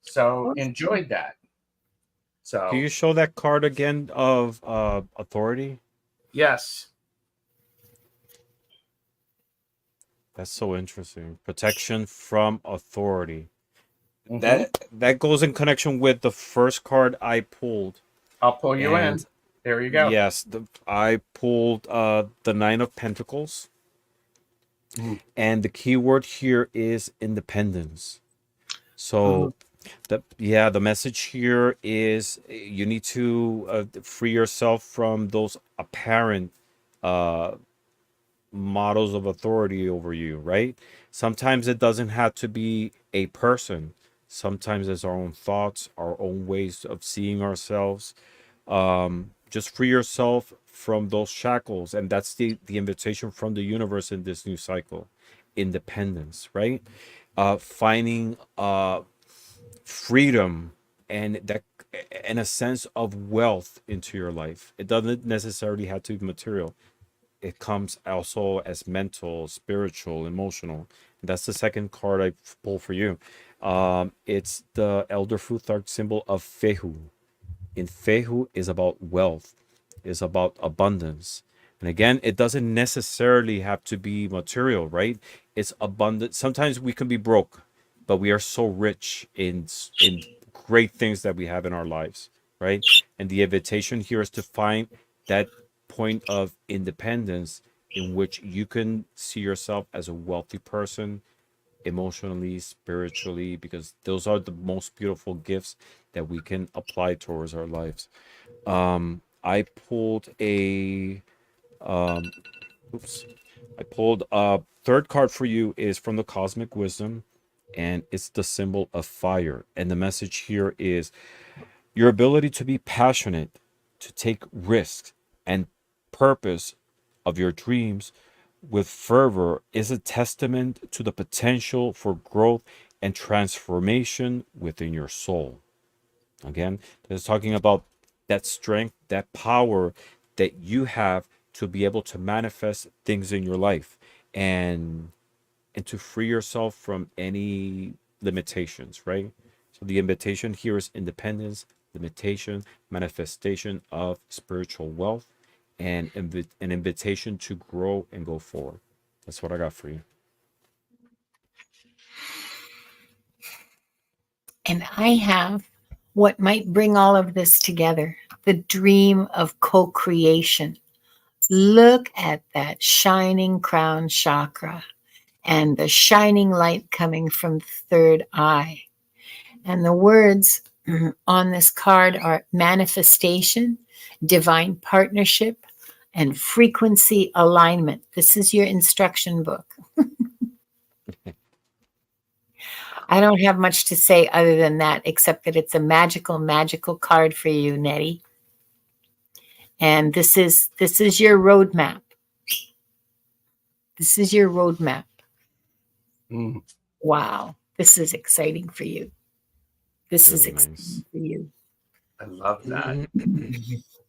So enjoyed that. So Can you show that card again of authority? yes. That's so interesting. Protection from authority. Mhm. That goes in connection with the first card I pulled. I'll pull you in. And There you go. yes, I pulled the Nine of Pentacles. Mhm. And the key word here is independence. So the message here is you need to free yourself from those apparent uh models of authority over you, right? Sometimes it doesn't have to be a person. Sometimes it's our own thoughts, our own ways of seeing ourselves. Just free yourself from those shackles, and that's the invitation from the universe in this new cycle. Independence, right? Finding freedom and that and a sense of wealth into your life. It doesn't necessarily have to be material. It comes also as mental, spiritual, emotional. That's the second card I pull for you. It's the Elder Futhark symbol of Fehu. In Fehu is about wealth, is about abundance. And again, it doesn't necessarily have to be material, right? It's abundant. Sometimes we can be broke, but we are so rich in great things that we have in our lives, right? And the invitation here is to find that point of independence in which you can see yourself as a wealthy person emotionally, spiritually, because those are the most beautiful gifts that we can apply towards our lives. I pulled a oops. I pulled a third card for you is from the Cosmic Wisdom, and it's the symbol of fire. And the message here is your ability to be passionate, to take risks, and purpose of your dreams with fervor is a testament to the potential for growth and transformation within your soul. Again, this is talking about that strength, that power that you have to be able to manifest things in your life and to free yourself from any limitations, right? So the invitation here is independence, limitation, manifestation of spiritual wealth, and an invitation to grow and go forward. That's what I got for you. And I have what might bring all of this together, the dream of co-creation. Look at that shining crown chakra and the shining light coming from third eye. And the words on this card are manifestation, divine partnership, and frequency alignment. This is your instruction book. I don't have much to say other than that, except that it's a magical, magical card for you, Nettie. And this is your roadmap. This is your roadmap. Mm. Wow, this is exciting for you. This is Really exciting nice. for you. I love that.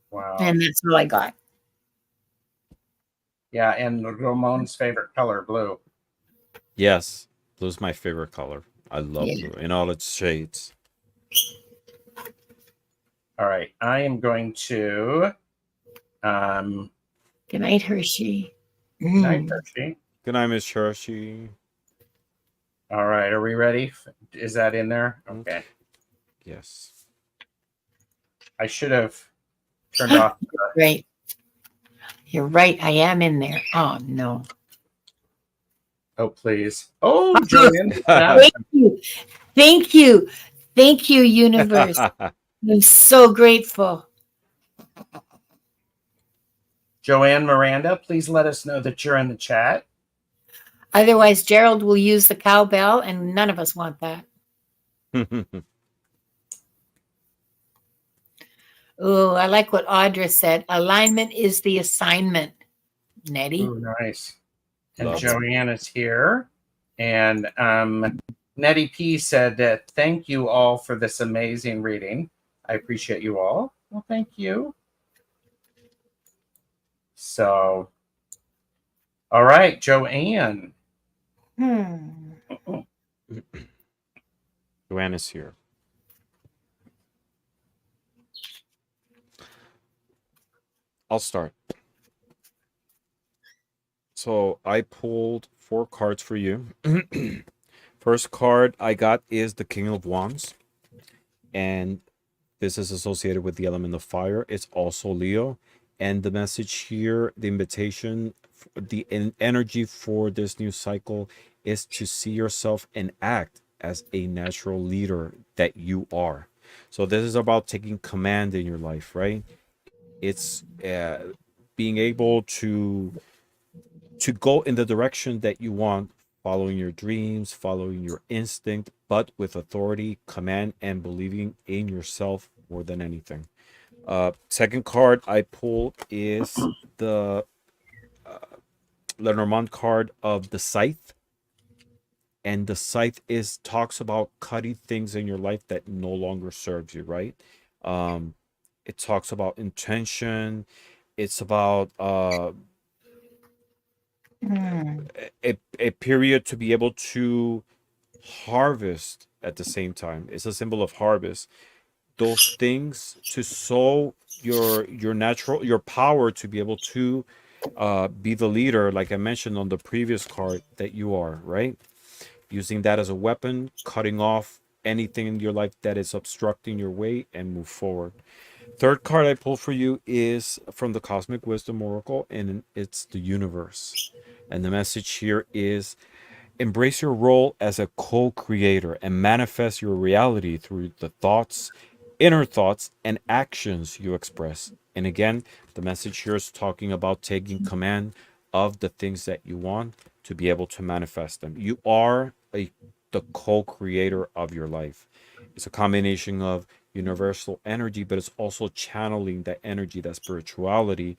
Wow. And that's all I got. Yeah, and Ramon's favorite color, blue. Yes, blue's my favorite color. I love Yeah. blue in all its shades. All right, I am going to Good night, Hershey. night, Hershey. Good night, Miss Hershey. All right, are we ready? Is that in there? Okay. Yes. I should have turned off. Right. You're right. I am in there. Oh, no. Oh, please. Oh, Joanne. Thank you. Thank you. Thank you, universe. I'm so grateful. Joanne Miranda, please let us know that you're in the chat. Otherwise, Gerald will use the cowbell, and none of us want that. Oh, I like what Audra said. Alignment is the assignment. Nettie. Ooh, nice. And Love Joanne is here. And Nettie P said that thank you all for this amazing reading. I appreciate you all. Well, thank you. So, all right, Joanne. Joanne is here. I'll start. So I pulled 4 cards for you. First card I got is the King of Wands, and this is associated with the element of fire. It's also Leo, and the message here, the invitation, the energy for this new cycle is to see yourself and act as a natural leader that you are. So this is about taking command in your life, right? It's being able to go in the direction that you want, following your dreams, following your instinct, but with authority, command, and believing in yourself more than anything. Second card I pulled is the Lenormand card of the Scythe. And the Scythe is talks about cutting things in your life that no longer serves you, right? It talks about intention. It's about a period to be able to harvest at the same time. It's a symbol of harvest. Those things to sow your natural, your power to be able to be the leader, like I mentioned on the previous card, that you are, right? Using that as a weapon, cutting off anything in your life that is obstructing your way and move forward. Third card I pulled for you is from the Cosmic Wisdom Oracle, and it's the universe. And the message here is embrace your role as a co-creator and manifest your reality through the thoughts, inner thoughts, and actions you express. And again, the message here is talking about taking command of the things that you want to be able to manifest them. You are the co-creator of your life. It's a combination of universal energy, but it's also channeling that energy, that spirituality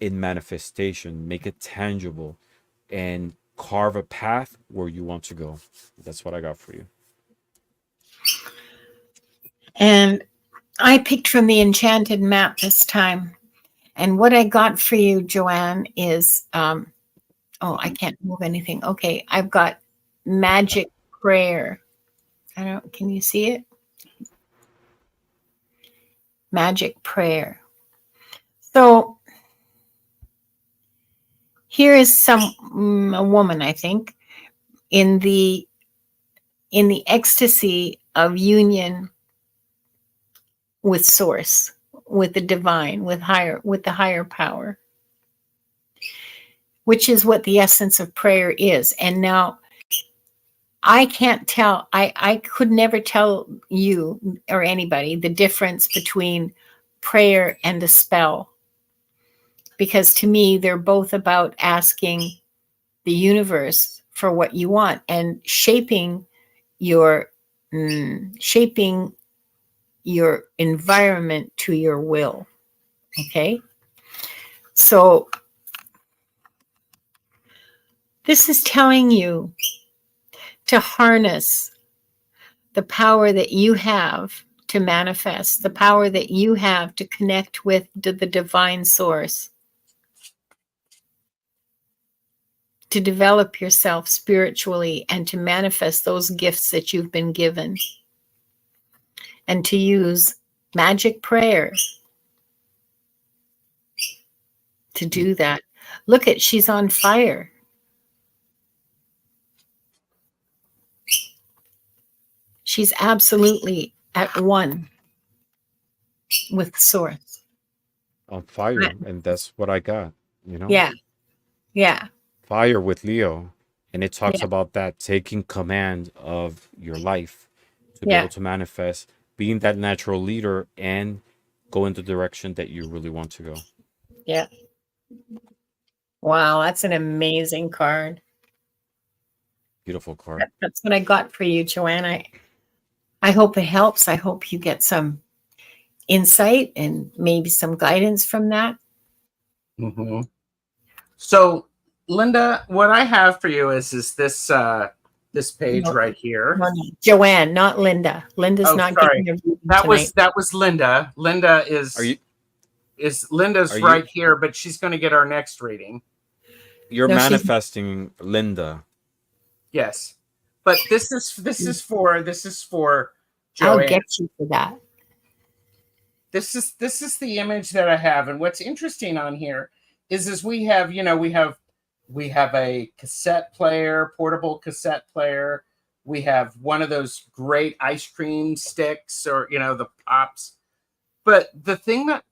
in manifestation. Make it tangible and carve a path where you want to go. That's what I got for you. And I picked from the enchanted map this time. And what I got for you, Joanne, is oh, I can't move anything. Okay, I've got magic prayer. Can you see it? Magic prayer. So here is a woman, I think, in the ecstasy of union with source, with the divine, with the higher power, which is what the essence of prayer is. And now I can't tell, I could never tell you or anybody the difference between prayer and a spell, because to me they're both about asking the universe for what you want and shaping your environment to your will. Okay, so this is telling you to harness the power that you have to manifest, the power that you have to connect with the divine source, to develop yourself spiritually and to manifest those gifts that you've been given, and to use magic prayer to do that. Look at, she's on fire. She's absolutely at one with source. On fire, and that's what I got, you know? Yeah. Fire with Leo. And it talks Yeah. about that taking command of your life to be Yeah. able to manifest, being that natural leader and go in the direction that you really want to go. Yeah. Wow, that's an amazing card. Beautiful card. That's what I got for you, Joanne. I hope it helps. I hope you get some insight and maybe some guidance from that. Mm-hmm. So, Linda, what I have for you is this this page right here. No, Joanne, not Linda. Linda's not sorry. getting a reading that tonight. that was Linda. Linda Linda's right here, but she's going to get our next reading. You're manifesting Linda. Yes. But this is for I'll Joanne. get you for that. This is the image that I have, and what's interesting on here is we have a cassette player, portable cassette player. We have one of those great ice cream sticks, or the pops. But the thing that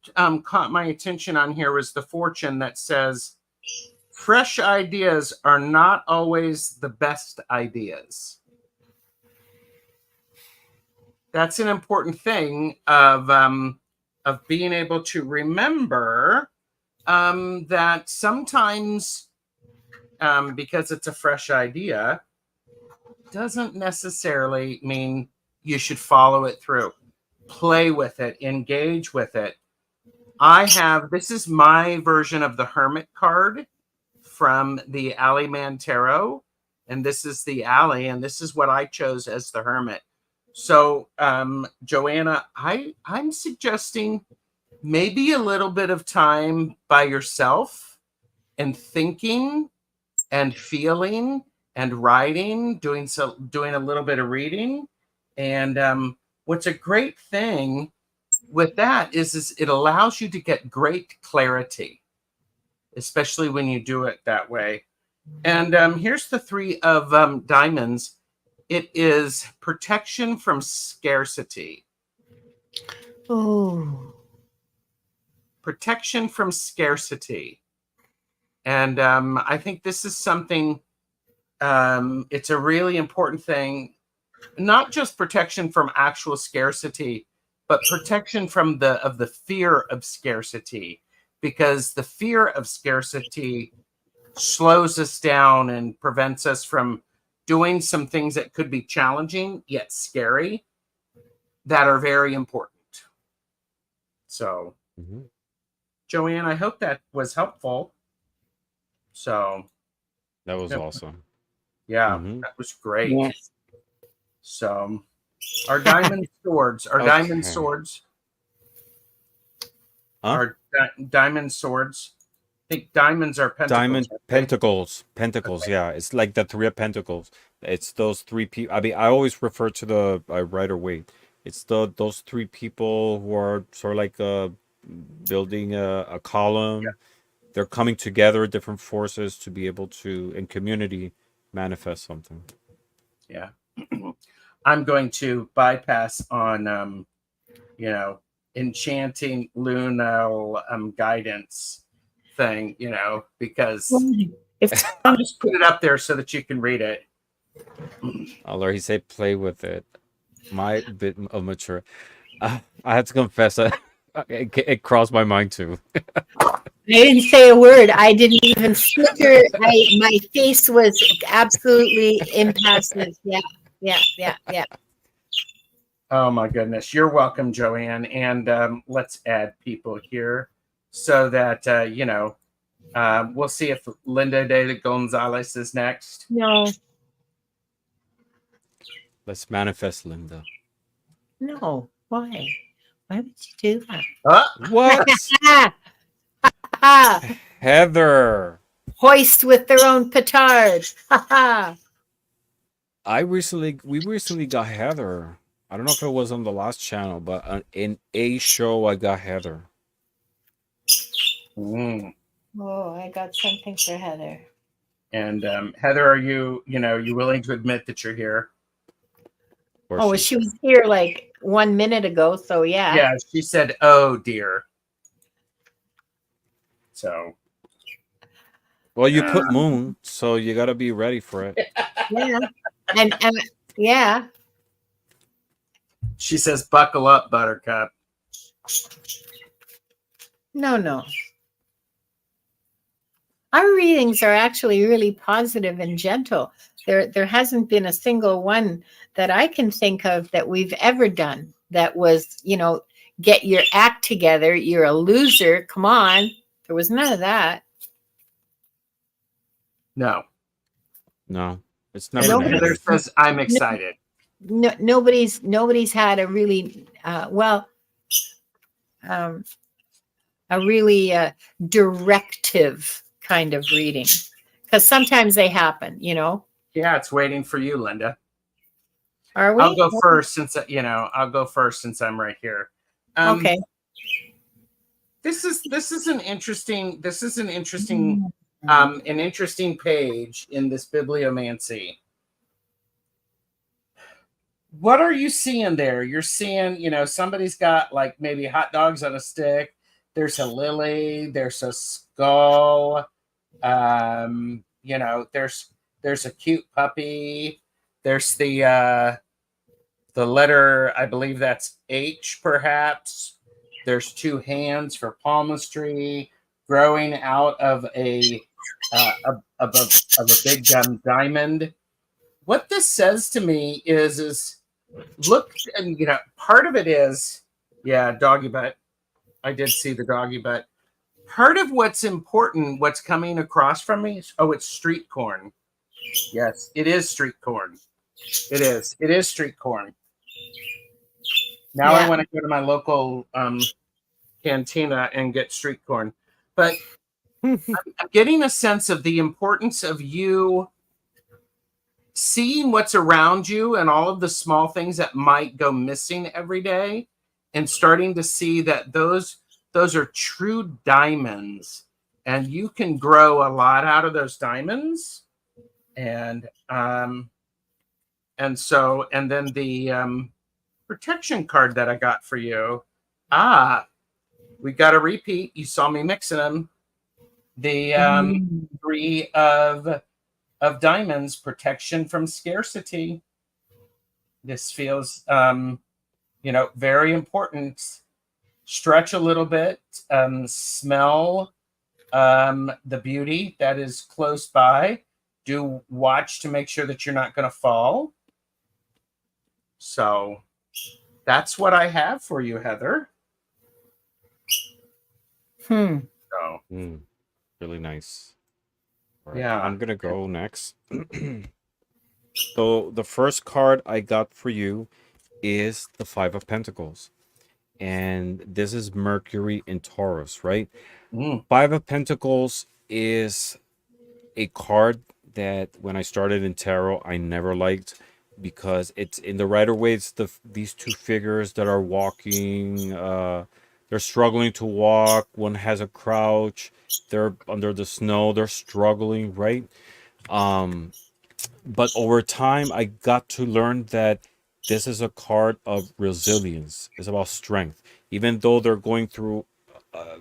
caught my attention on here was the fortune that says, fresh ideas are not always the best ideas. That's an important thing of being able to remember that sometimes, because it's a fresh idea, doesn't necessarily mean you should follow it through. Play with it, engage with it. This is my version of the Hermit card from the Alleyman Tarot, and this is the Alley, and this is what I chose as the Hermit. So, Joanna, I'm suggesting maybe a little bit of time by yourself and thinking and feeling and writing, doing a little bit of reading. And what's a great thing with that is it allows you to get great clarity, especially when you do it that way. And here's the 3 of diamonds. It is protection from scarcity. Oh. Protection from scarcity. And I think this is something, it's a really important thing, not just protection from actual scarcity, but protection from the fear of scarcity, because the fear of scarcity slows us down and prevents us from doing some things that could be challenging yet scary, that are very important. So, Joanne, I hope that was helpful. So that was awesome. Yeah, that was great. Yes. So our diamond swords, diamond swords, diamond swords. I think diamonds are pentacles. Pentacles. Yeah, it's like the 3 of Pentacles. It's those 3 people. I mean, I always refer to the Rider-Waite. It's those 3 people who are sort of like building a column. Yeah. They're coming together, different forces, to be able to, in community, manifest something. Yeah. I'm going to bypass on, enchanting lunar guidance thing, because I'll just put it up there so that you can read it. Oh, Lord, he said play with it. My bit of mature. I had to confess that it crossed my mind too. I didn't say a word. I didn't even flicker. My face was absolutely impassive. Yeah. Oh my goodness. You're welcome, Joanne. And let's add people here so that, we'll see if Linda de Gonzalez is next. No. Let's manifest Linda. No. Why? Why would you do that? What? Heather. Hoist with their own petard. We recently got Heather. I don't know if it was on the last channel, but in a show I got Heather. Mm. Oh, I got something for Heather. And Heather, are you willing to admit that you're here? Oh, she was here like 1 minute ago, so yeah. Yeah, she said, "Oh dear." So. Well, you put moon, so you got to be ready for it. Yeah, and yeah. She says, "Buckle up, Buttercup." No. Our readings are actually really positive and gentle. There hasn't been a single one that I can think of that we've ever done that was, get your act together. You're a loser. Come on. There was none of that. No. It's never. Heather says, "I'm excited." No, nobody's had a really a really directive kind of reading, because sometimes they happen, Yeah, it's waiting for you, Linda. Are we? I'll go first since I'll go first since I'm right here. Okay. This is an interesting Mm. an interesting page in this bibliomancy. What are you seeing there? You're seeing, somebody's got like maybe hot dogs on a stick. There's a lily. There's a skull. There's a cute puppy. There's the letter, I believe that's H, perhaps. There's two hands for palmistry growing out of a big diamond. What this says to me is look, and part of it is, yeah, doggy butt. I did see the doggy butt. Part of what's important, what's coming across from me, it's street corn. Yes, it is street corn. It is. It is street corn. Now I want to go to my local cantina and get street corn. But I'm getting a sense of the importance of you seeing what's around you and all of the small things that might go missing every day, and starting to see that those are true diamonds, and you can grow a lot out of those diamonds. And then the protection card that I got for you. We got a repeat. You saw me mixing them. The 3 of diamonds, protection from scarcity. This feels very important. Stretch a little bit, smell the beauty that is close by. Do watch to make sure that you're not going to fall. So that's what I have for you, Heather. So really nice. All right, yeah, I'm gonna go next. So the first card I got for you is the Five of Pentacles, and this is Mercury in Taurus, right? Five of Pentacles is a card that when I started in tarot I never liked, because it's in the Rider-Waite. It's these two figures that are walking. They're struggling to walk. One has a crouch. They're under the snow. They're struggling, right? But over time, I got to learn that this is a card of resilience. It's about strength. Even though they're going through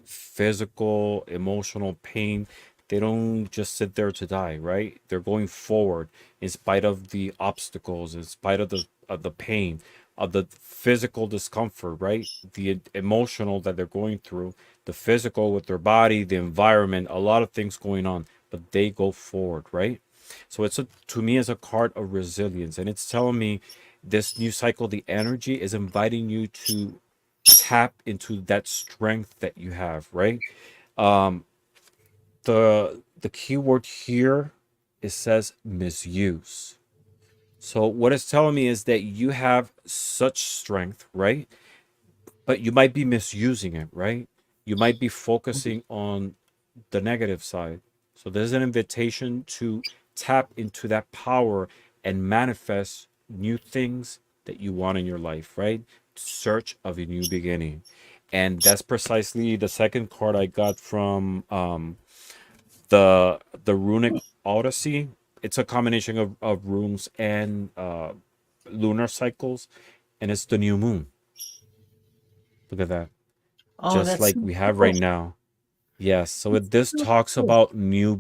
physical, emotional pain, they don't just sit there to die, right? They're going forward in spite of the obstacles, in spite of the pain, of the physical discomfort, right? The emotional that they're going through, the physical with their body, the environment, a lot of things going on, but they go forward, right? So to me, it's a card of resilience, and it's telling me this new cycle, the energy is inviting you to tap into that strength that you have, right? The key word here, it says misuse. So what it's telling me is that you have such strength, right? But you might be misusing it, right? You might be focusing on the negative side. So there's an invitation to tap into that power and manifest new things that you want in your life, right? Search of a new beginning. And that's precisely the second card I got from the runic odyssey. It's a combination of runes and lunar cycles, and it's the new moon. Look at that. Just like we have right now. Yes. So this talks about new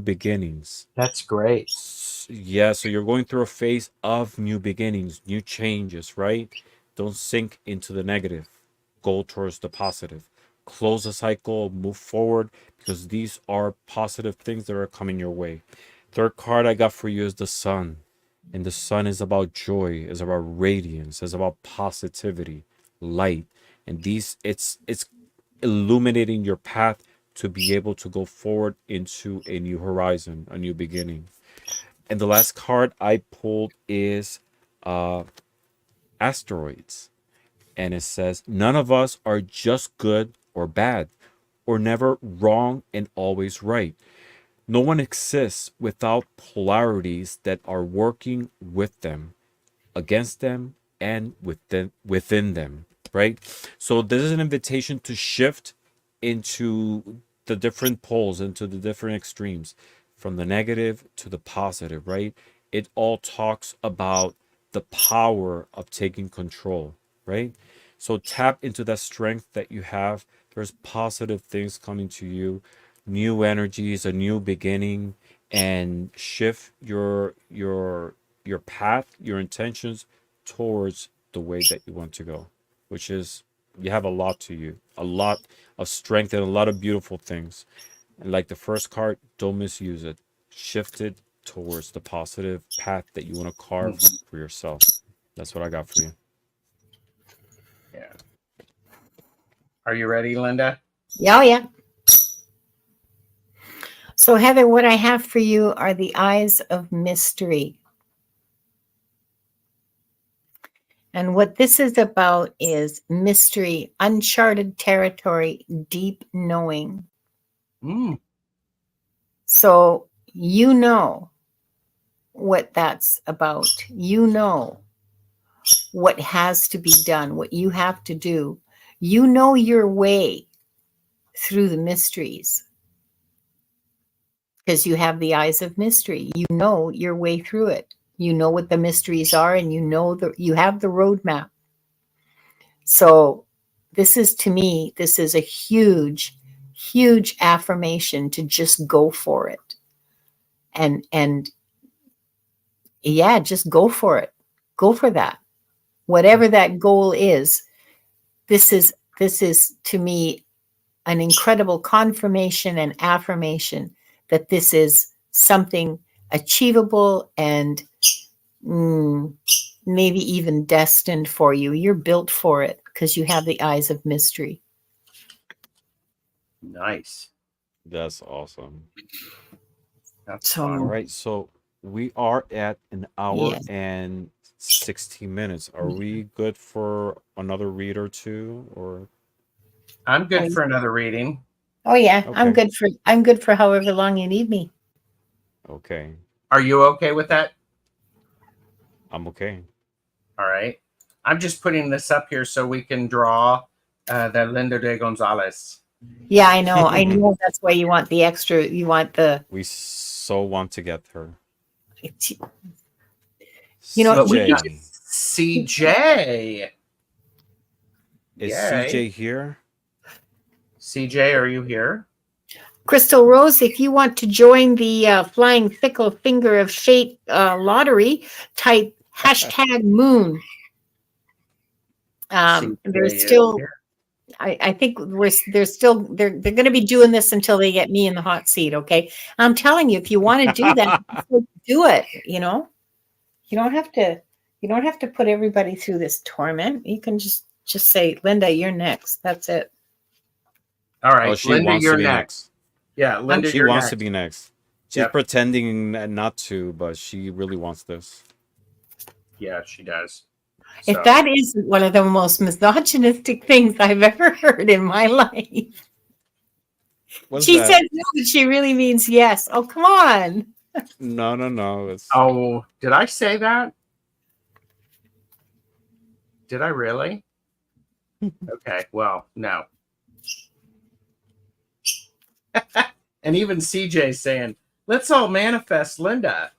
beginnings. That's great. Yeah. So you're going through a phase of new beginnings, new changes, right? Don't sink into the negative. Go towards the positive. Close the cycle, move forward, because these are positive things that are coming your way. Third card I got for you is the sun. And the sun is about joy, is about radiance, is about positivity, light. And it's illuminating your path to be able to go forward into a new horizon, a new beginning. And the last card I pulled is asteroids. And it says, none of us are just good or bad, or never wrong and always right. No one exists without polarities that are working with them, against them, and within them, right? So this is an invitation to shift into the different poles, into the different extremes, from the negative to the positive, right? It all talks about the power of taking control, right? So tap into that strength that you have. There's positive things coming to you, new energies, a new beginning, and shift your path, your intentions towards the way that you want to go, which is you have a lot to you, a lot of strength and a lot of beautiful things. And like the first card, don't misuse it. Shift it towards the positive path that you want to carve for yourself. That's what I got for you. Yeah. Are you ready, Linda? Yeah, yeah. So, Heather, what I have for you are the eyes of mystery. And what this is about is mystery, uncharted territory, deep knowing. Mm. So you know what that's about. You know what has to be done, what you have to do. You know your way through the mysteries because you have the eyes of mystery. You know your way through it. You know what the mysteries are, and you know that you have the roadmap. So this is, to me, this is a huge, huge affirmation to just go for it. And yeah, just go for it. Go for that. Whatever that goal is, this is to me an incredible confirmation and affirmation that this is something achievable and maybe even destined for you. You're built for it because you have the eyes of mystery. Nice. That's awesome. That's So, fun. All right, so we are at an hour yes. and 16 minutes. Are we good for another read or two, or? I'm good for another reading. Oh yeah, Okay. I'm good for however long you need me. Okay, Are you okay with that? I'm okay. All right. I'm just putting this up here so we can draw the Linda de Gonzalez. Yeah, I know. I know that's why you want the extra. You want the. We so want to get her. You know, But we got CJ. CJ. Is Yay. CJ here? CJ, are you here? Crystal Rose, if you want to join the Flying Fickle Finger of Fate lottery, type #moon. There's still, I think there's still, they're going to be doing this until they get me in the hot seat. Okay. I'm telling you, if you want to do that, do it. You know, you don't have to put everybody through this torment. You can just say, Linda, you're next. That's it. All right. Oh, she Linda, wants you're to be next. Yeah, Linda, She you're wants next. to be next. She's pretending not to, but she really wants this. Yeah, she does. If So, that isn't one of the most misogynistic things I've ever heard in my life. What's She that? says no, but she really means yes. Oh, come on. No. It's... oh, did I say that? Did I really? Okay, well, no. And even CJ saying, let's all manifest Linda.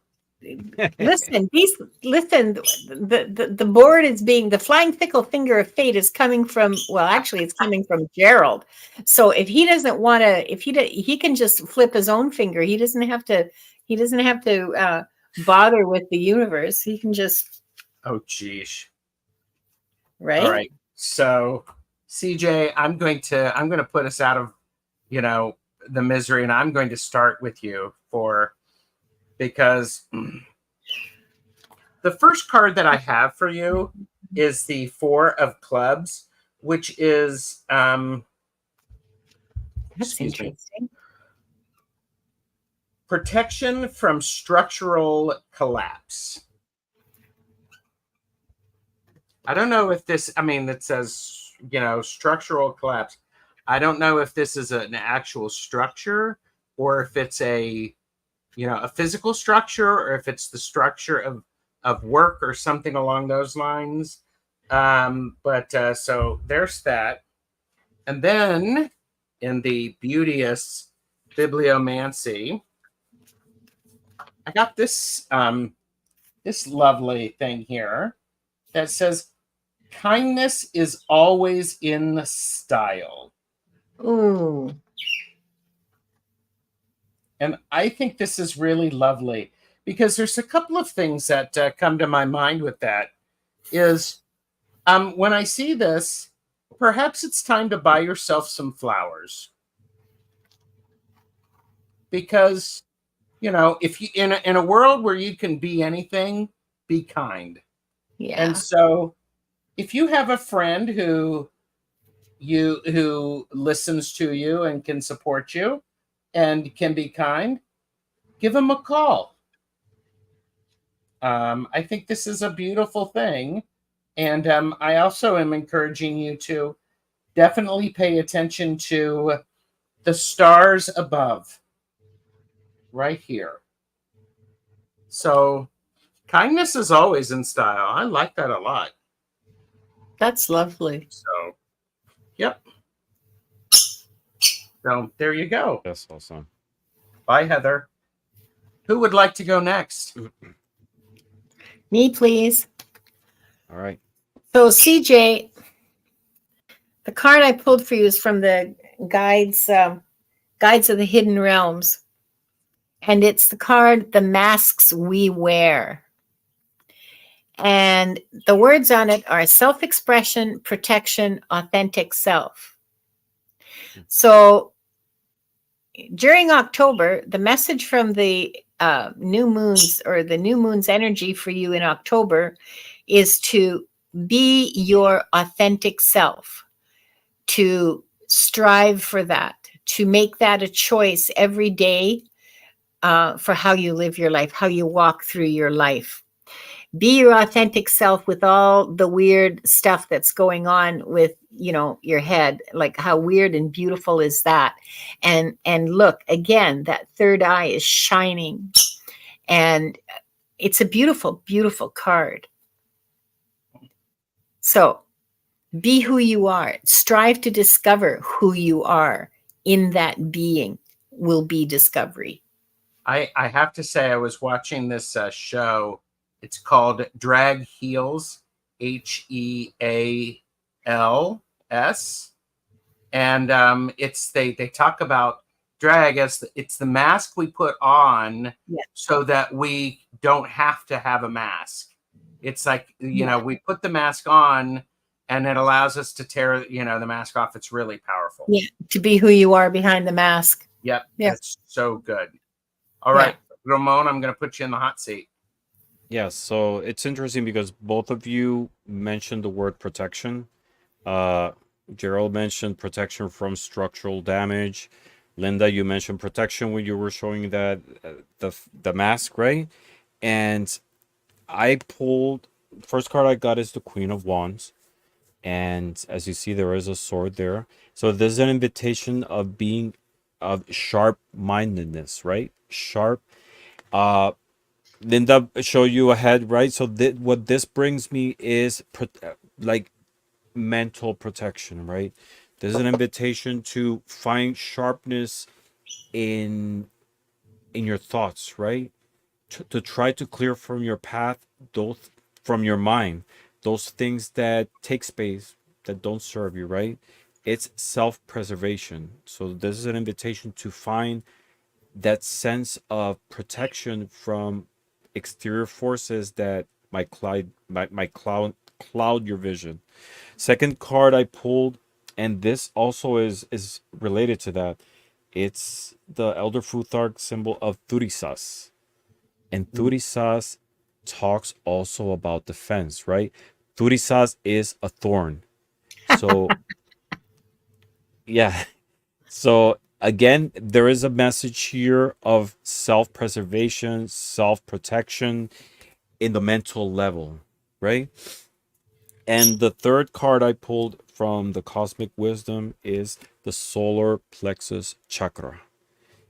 Listen, the board is being, the flying fickle finger of fate is coming from, well, actually it's coming from Gerald. So if he doesn't want to, he can just flip his own finger. He doesn't have to bother with the universe. He can just. Oh, geez. Right. All right. So CJ, I'm going to put us out of, the misery, and I'm going to start with you because the first card that I have for you is the 4 of clubs, which is That's interesting. Protection from structural collapse. I don't know if this, it says, structural collapse. I don't know if this is an actual structure or if it's a a physical structure, or if it's the structure of work or something along those lines. So there's that. And then in the beauteous bibliomancy, I got this lovely thing here that says kindness is always in style. Ooh. And I think this is really lovely because there's a couple of things that come to my mind with that. Is when I see this, perhaps it's time to buy yourself some flowers. Because, if you in a world where you can be anything, be kind. Yeah. And so if you have a friend who listens to you and can support you and can be kind, give them a call. I think this is a beautiful thing. And I also am encouraging you to definitely pay attention to the stars above right here. So kindness is always in style. I like that a lot. That's lovely. So, yep. So there you go. That's awesome. Bye, Heather. Who would like to go next? Me, please. All right. So, CJ, the card I pulled for you is from the Guides of the Hidden Realms. And it's the card, The Masks We Wear. And the words on it are self-expression, protection, authentic self. So during October, the message from the new moons, or the new moon's energy for you in October, is to be your authentic self, to strive for that, to make that a choice every day for how you live your life, how you walk through your life. Be your authentic self with all the weird stuff that's going on with, your head. Like, how weird and beautiful is that? And look, again, that third eye is shining. And it's a beautiful, beautiful card. So be who you are. Strive to discover who you are. In that being will be discovery. I have to say, I was watching this show. It's called Drag Heels, HEALS, and they talk about drag as it's the mask we put on, so that we don't have to have a mask. It's like we put the mask on, and it allows us to tear the mask off. It's really powerful. Yeah, to be who you are behind the mask. Yep, yeah, it's so good. All right, Ramon, I'm going to put you in the hot seat. Yeah, so it's interesting because both of you mentioned the word protection. Gerald mentioned protection from structural damage. Linda, you mentioned protection when you were showing that the mask, right? And I pulled, first card I got is the Queen of Wands. And as you see, there is a sword there. So there's an invitation of being of sharp-mindedness, right? Sharp. Linda show you ahead, right? So what this brings me is like mental protection, right? There's an invitation to find sharpness in your thoughts, right? To try to clear from your path, those from your mind, those things that take space, that don't serve you, right? It's self-preservation. So this is an invitation to find that sense of protection from exterior forces that might cloud your vision. Second card I pulled, and this also is related to that. It's the Elder Futhark symbol of Thurisas. And Thurisas talks also about defense, right? Thurisas is a thorn. So yeah. So again, there is a message here of self-preservation, self-protection in the mental level, right? And the third card I pulled from the Cosmic Wisdom is the solar plexus chakra.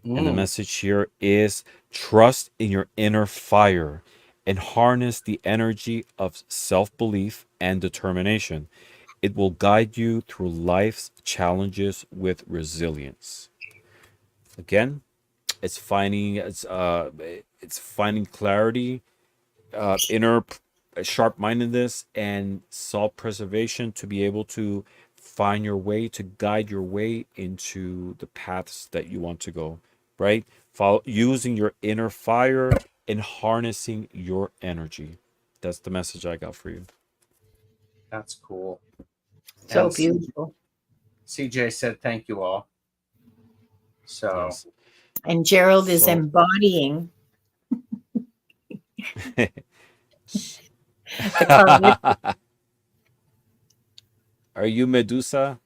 And the message here is trust in your inner fire and harness the energy of self-belief and determination. It will guide you through life's challenges with resilience. Again, it's finding clarity, inner sharp-mindedness, and self-preservation to be able to find your way, to guide your way into the paths that you want to go, right? Follow using your inner fire and harnessing your energy. That's the message I got for you. That's cool. So And beautiful. CJ said thank you all. So Yes. And Gerald is So- embodying the card. Are you Medusa?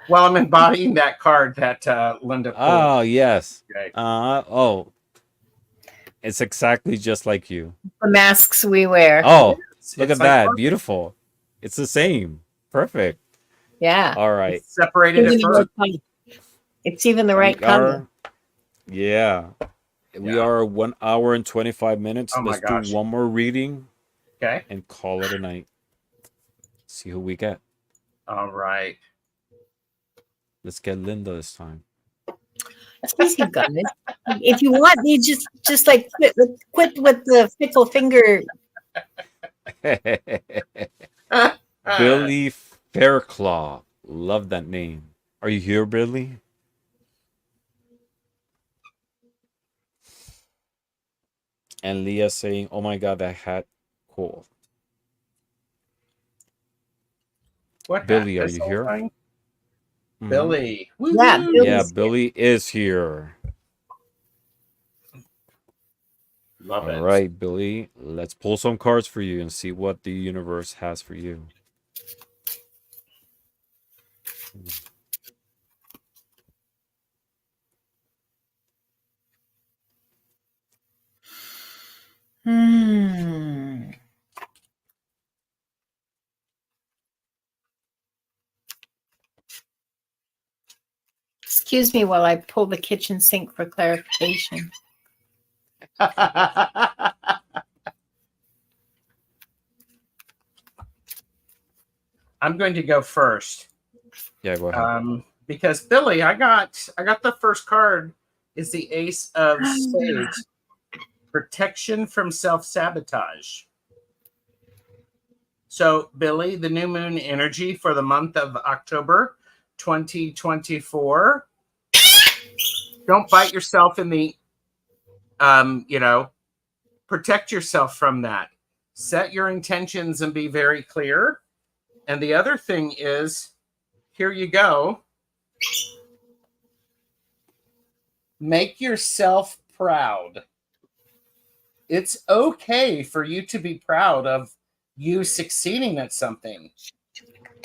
well, I'm embodying that card that Linda pulled. Oh, yes. Okay. Oh, it's exactly just like you. The masks we wear. Oh, It's look at like that. perfect. Beautiful. It's the same. Perfect. Yeah. All right. It's separated at birth. It's even the right We color. are, yeah. We Yeah. are 1 hour and 25 minutes. Oh my Let's gosh. do one more reading Okay. and call it a night. See who we get. All right. Let's get Linda this time. It's easy, guys. If you want, you just like quit with the fickle finger. Billy Fairclaw. Love that name. Are you here, Billy? And Leah saying, oh my God, that hat, cool. What Billy, hat? are This you whole here? thing? Mhm. Billy. Yeah, Woo-hoo. Billy's Yeah, here. Billy is here. Love it. All right, Billy, let's pull some cards for you and see what the universe has for you. Hmm. Excuse me while I pull the kitchen sink for clarification. I'm going to go first. Yeah, go ahead. Because Billy, I got the first card is the Ace of Spades. Protection from self-sabotage. So, Billy, the new moon energy for the month of October 2024. Don't bite yourself in the protect yourself from that. Set your intentions and be very clear. And the other thing is, here you go. Make yourself proud. It's okay for you to be proud of you succeeding at something.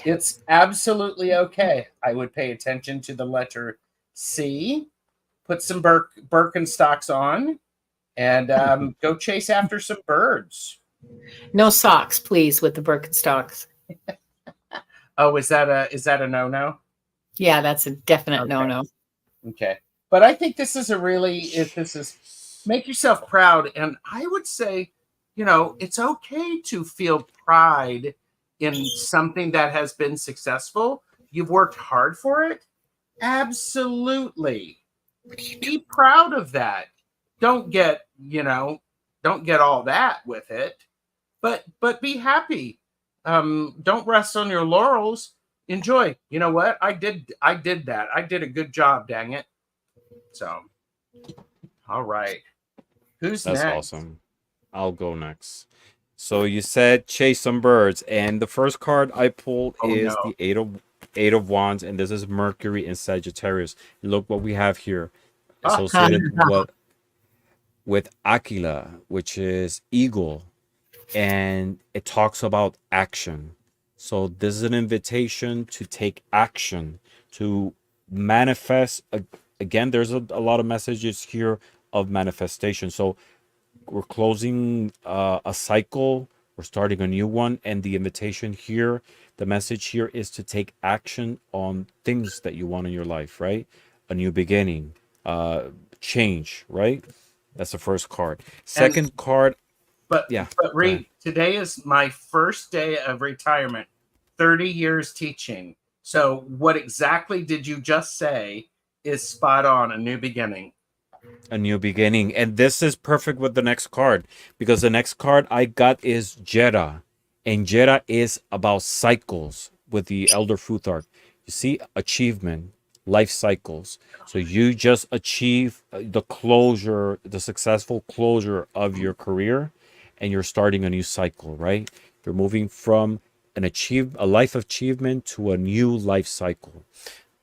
It's absolutely okay. I would pay attention to the letter C, put some Birkenstocks on, and go chase after some birds. No socks, please, with the Birkenstocks. Oh, is that a no-no? Yeah, that's a definite Okay. no-no. Okay. But I think this is make yourself proud. And I would say, it's okay to feel pride in something that has been successful. You've worked hard for it. Absolutely. Be proud of that. Don't get all that with it, but be happy. Don't rest on your laurels. Enjoy. You know what? I did that. I did a good job, dang it. So, all right. Who's That's next? awesome. I'll go next. So you said chase some birds, and the first card I pulled is the Eight of Wands, and this is Mercury in Sagittarius. Look what we have here, associated with Aquila, which is eagle, and it talks about action. So this is an invitation to take action, to manifest. Again, there's a lot of messages here of manifestation. So we're closing a cycle, we're starting a new one, and the invitation here, the message here is to take action on things that you want in your life, right? A new beginning, change, right? That's the first card. And Second card, but yeah, but go ahead. Reed, today is my first day of retirement. 30 years teaching. So what exactly did you just say is spot on, a new beginning. A new beginning. And this is perfect with the next card because the next card I got is Jeddah. And Jeddah is about cycles with the Elder Futhark. You see, achievement, life cycles. So you just achieve the closure, the successful closure of your career, and you're starting a new cycle, right? You're moving from a life achievement to a new life cycle.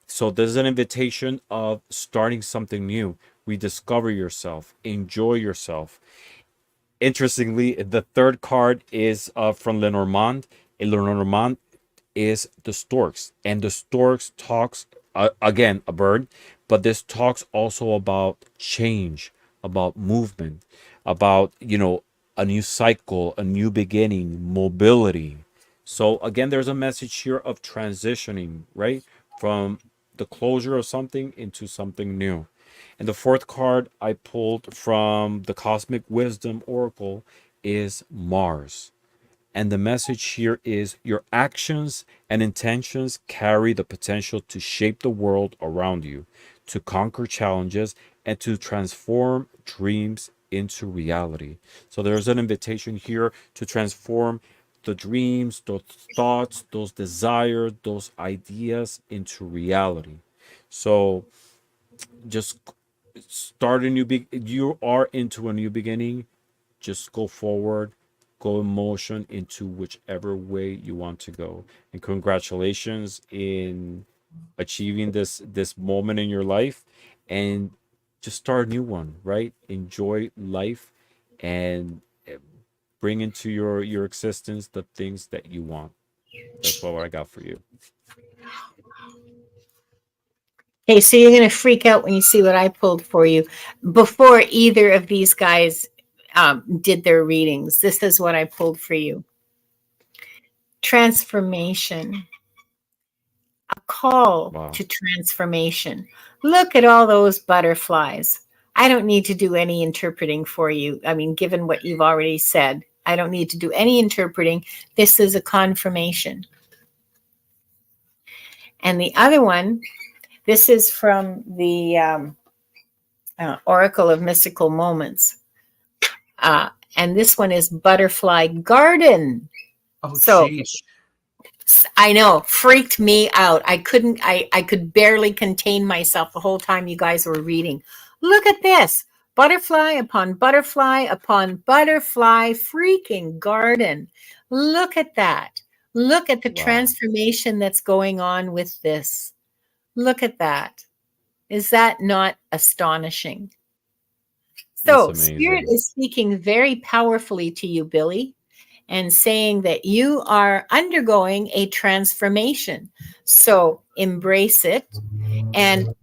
So there's an invitation of starting something new, rediscover yourself, enjoy yourself. Interestingly, the third card is from Lenormand. And Lenormand is the storks, and the storks talks again a bird, but this talks also about change, about movement, about a new cycle, a new beginning, mobility. So again, there's a message here of transitioning, right, from the closure of something into something new. And the fourth card I pulled from the Cosmic Wisdom Oracle is Mars. And the message here is your actions and intentions carry the potential to shape the world around you, to conquer challenges, and to transform dreams into reality. So there's an invitation here to transform the dreams, those thoughts, those desires, those ideas into reality. So just start a you are into a new beginning. Just go forward, go in motion into whichever way you want to go. And congratulations in achieving this moment in your life, and just start a new one, right? Enjoy life and bring into your existence the things that you want. That's what I got for you. Okay, so you're going to freak out when you see what I pulled for you. Before either of these guys did their readings, this is what I pulled for you. Transformation. A call Wow. to transformation. Look at all those butterflies. I don't need to do any interpreting for you. I mean, given what you've already said, I don't need to do any interpreting. This is a confirmation. And the other one, this is from the Oracle of Mystical Moments. And this one is Butterfly Garden. Oh, So geez. I know, freaked me out. I could barely contain myself the whole time you guys were reading. Look at this. Butterfly upon butterfly upon butterfly freaking garden. Look at that. Look at the Wow. transformation that's going on with this. Look at that. Is that not astonishing? That's So, Spirit amazing. is speaking very powerfully to you, Billy, and saying that you are undergoing a transformation. So, embrace it. And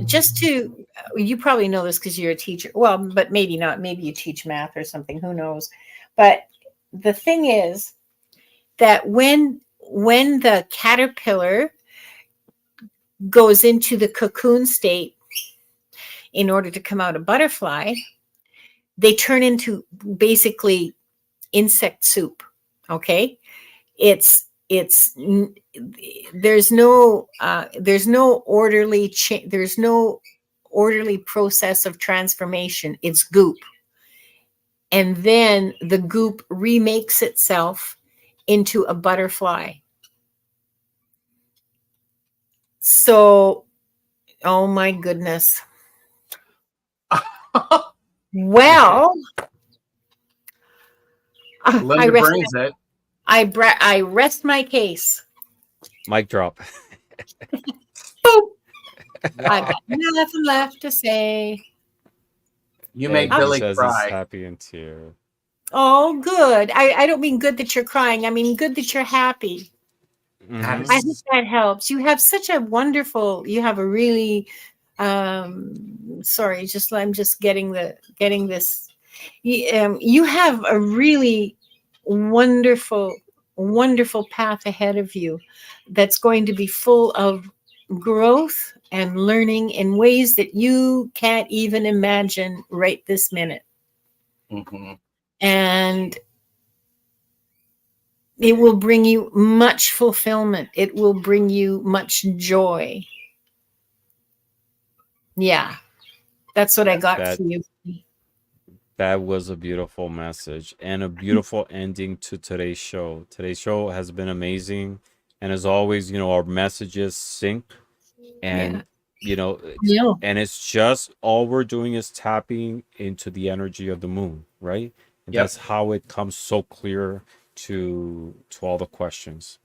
just to, you probably know this because you're a teacher. Well, but maybe not. Maybe you teach math or something. Who knows? But the thing is that when the caterpillar goes into the cocoon state in order to come out a butterfly, they turn into basically insect soup. Okay, it's there's no orderly there's no orderly process of transformation. It's goop, and then the goop remakes itself into a butterfly. So, oh my goodness. Well, Linda brings it. I rest my case. Mic drop. Boop. I got nothing left to say. You Hey, made he Billy says he's cry. happy and tear. Oh, good. I don't mean good that you're crying. I mean good that you're happy. That I think is, that helps. You have such a wonderful, you have a really, sorry, I'm just getting this. You have a really wonderful, wonderful path ahead of you that's going to be full of growth and learning in ways that you can't even imagine right this minute. Mm-hmm. And it will bring you much fulfillment. It will bring you much joy. Yeah, that's what I got That for you. that was a beautiful message and a beautiful ending to today's show. Today's show has been amazing, and as always, our messages sync, Yeah. and you know, it's, Yeah. and it's just all we're doing is tapping into the energy of the moon, right? And Yep. that's how it comes so clear to all the questions.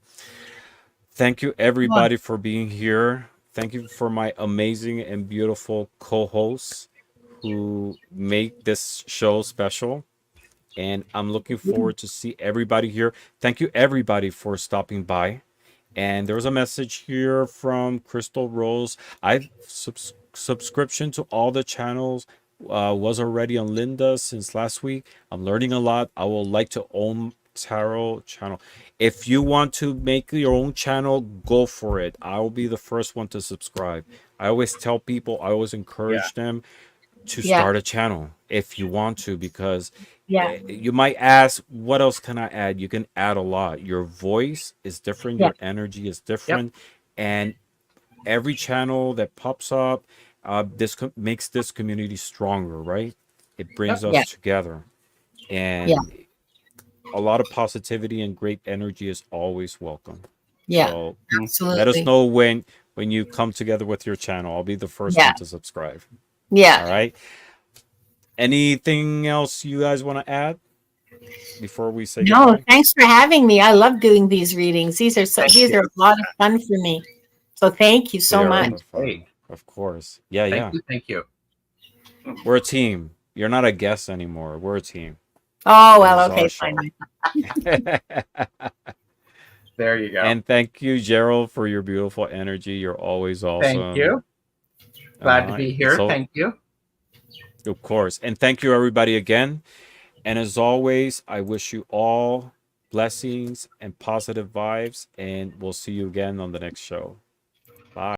Thank you everybody for being here. Thank you for my amazing and beautiful co-hosts who make this show special. And I'm looking forward to see everybody here. Thank you everybody for stopping by. And there was a message here from Crystal Rose. I've subscription to all the channels was already on Linda since last week. I'm learning a lot. I would like to own tarot channel. If you want to make your own channel, go for it. I will be the first one to subscribe. I always tell people, I always encourage them to start a channel if you want to, because Yeah. you might ask, what else can I add? You can add a lot. Your voice is different, Yeah. your energy is different, and every channel that pops up, makes this community stronger, right? It brings Yep. us together, and a lot of positivity and great energy is always welcome. Yeah. So let us Absolutely. know when you come together with your channel. I'll be the first Yeah. one to subscribe. Yeah. All right. Anything else you guys want to add before we say No, goodbye? thanks for having me. I love doing these readings. These are a lot of fun for me. So thank you so They are a much. lot of fun. Of course. Yeah, yeah. Thank you. We're a team. You're not a guest anymore. We're a team. Oh, This well, is okay, our show. fine. There you go. And thank you, Gerald, for your beautiful energy. You're always awesome. Thank you. Glad to be here. So, thank you. of course. And thank you, everybody, again. And as always, I wish you all blessings and positive vibes. And we'll see you again on the next show.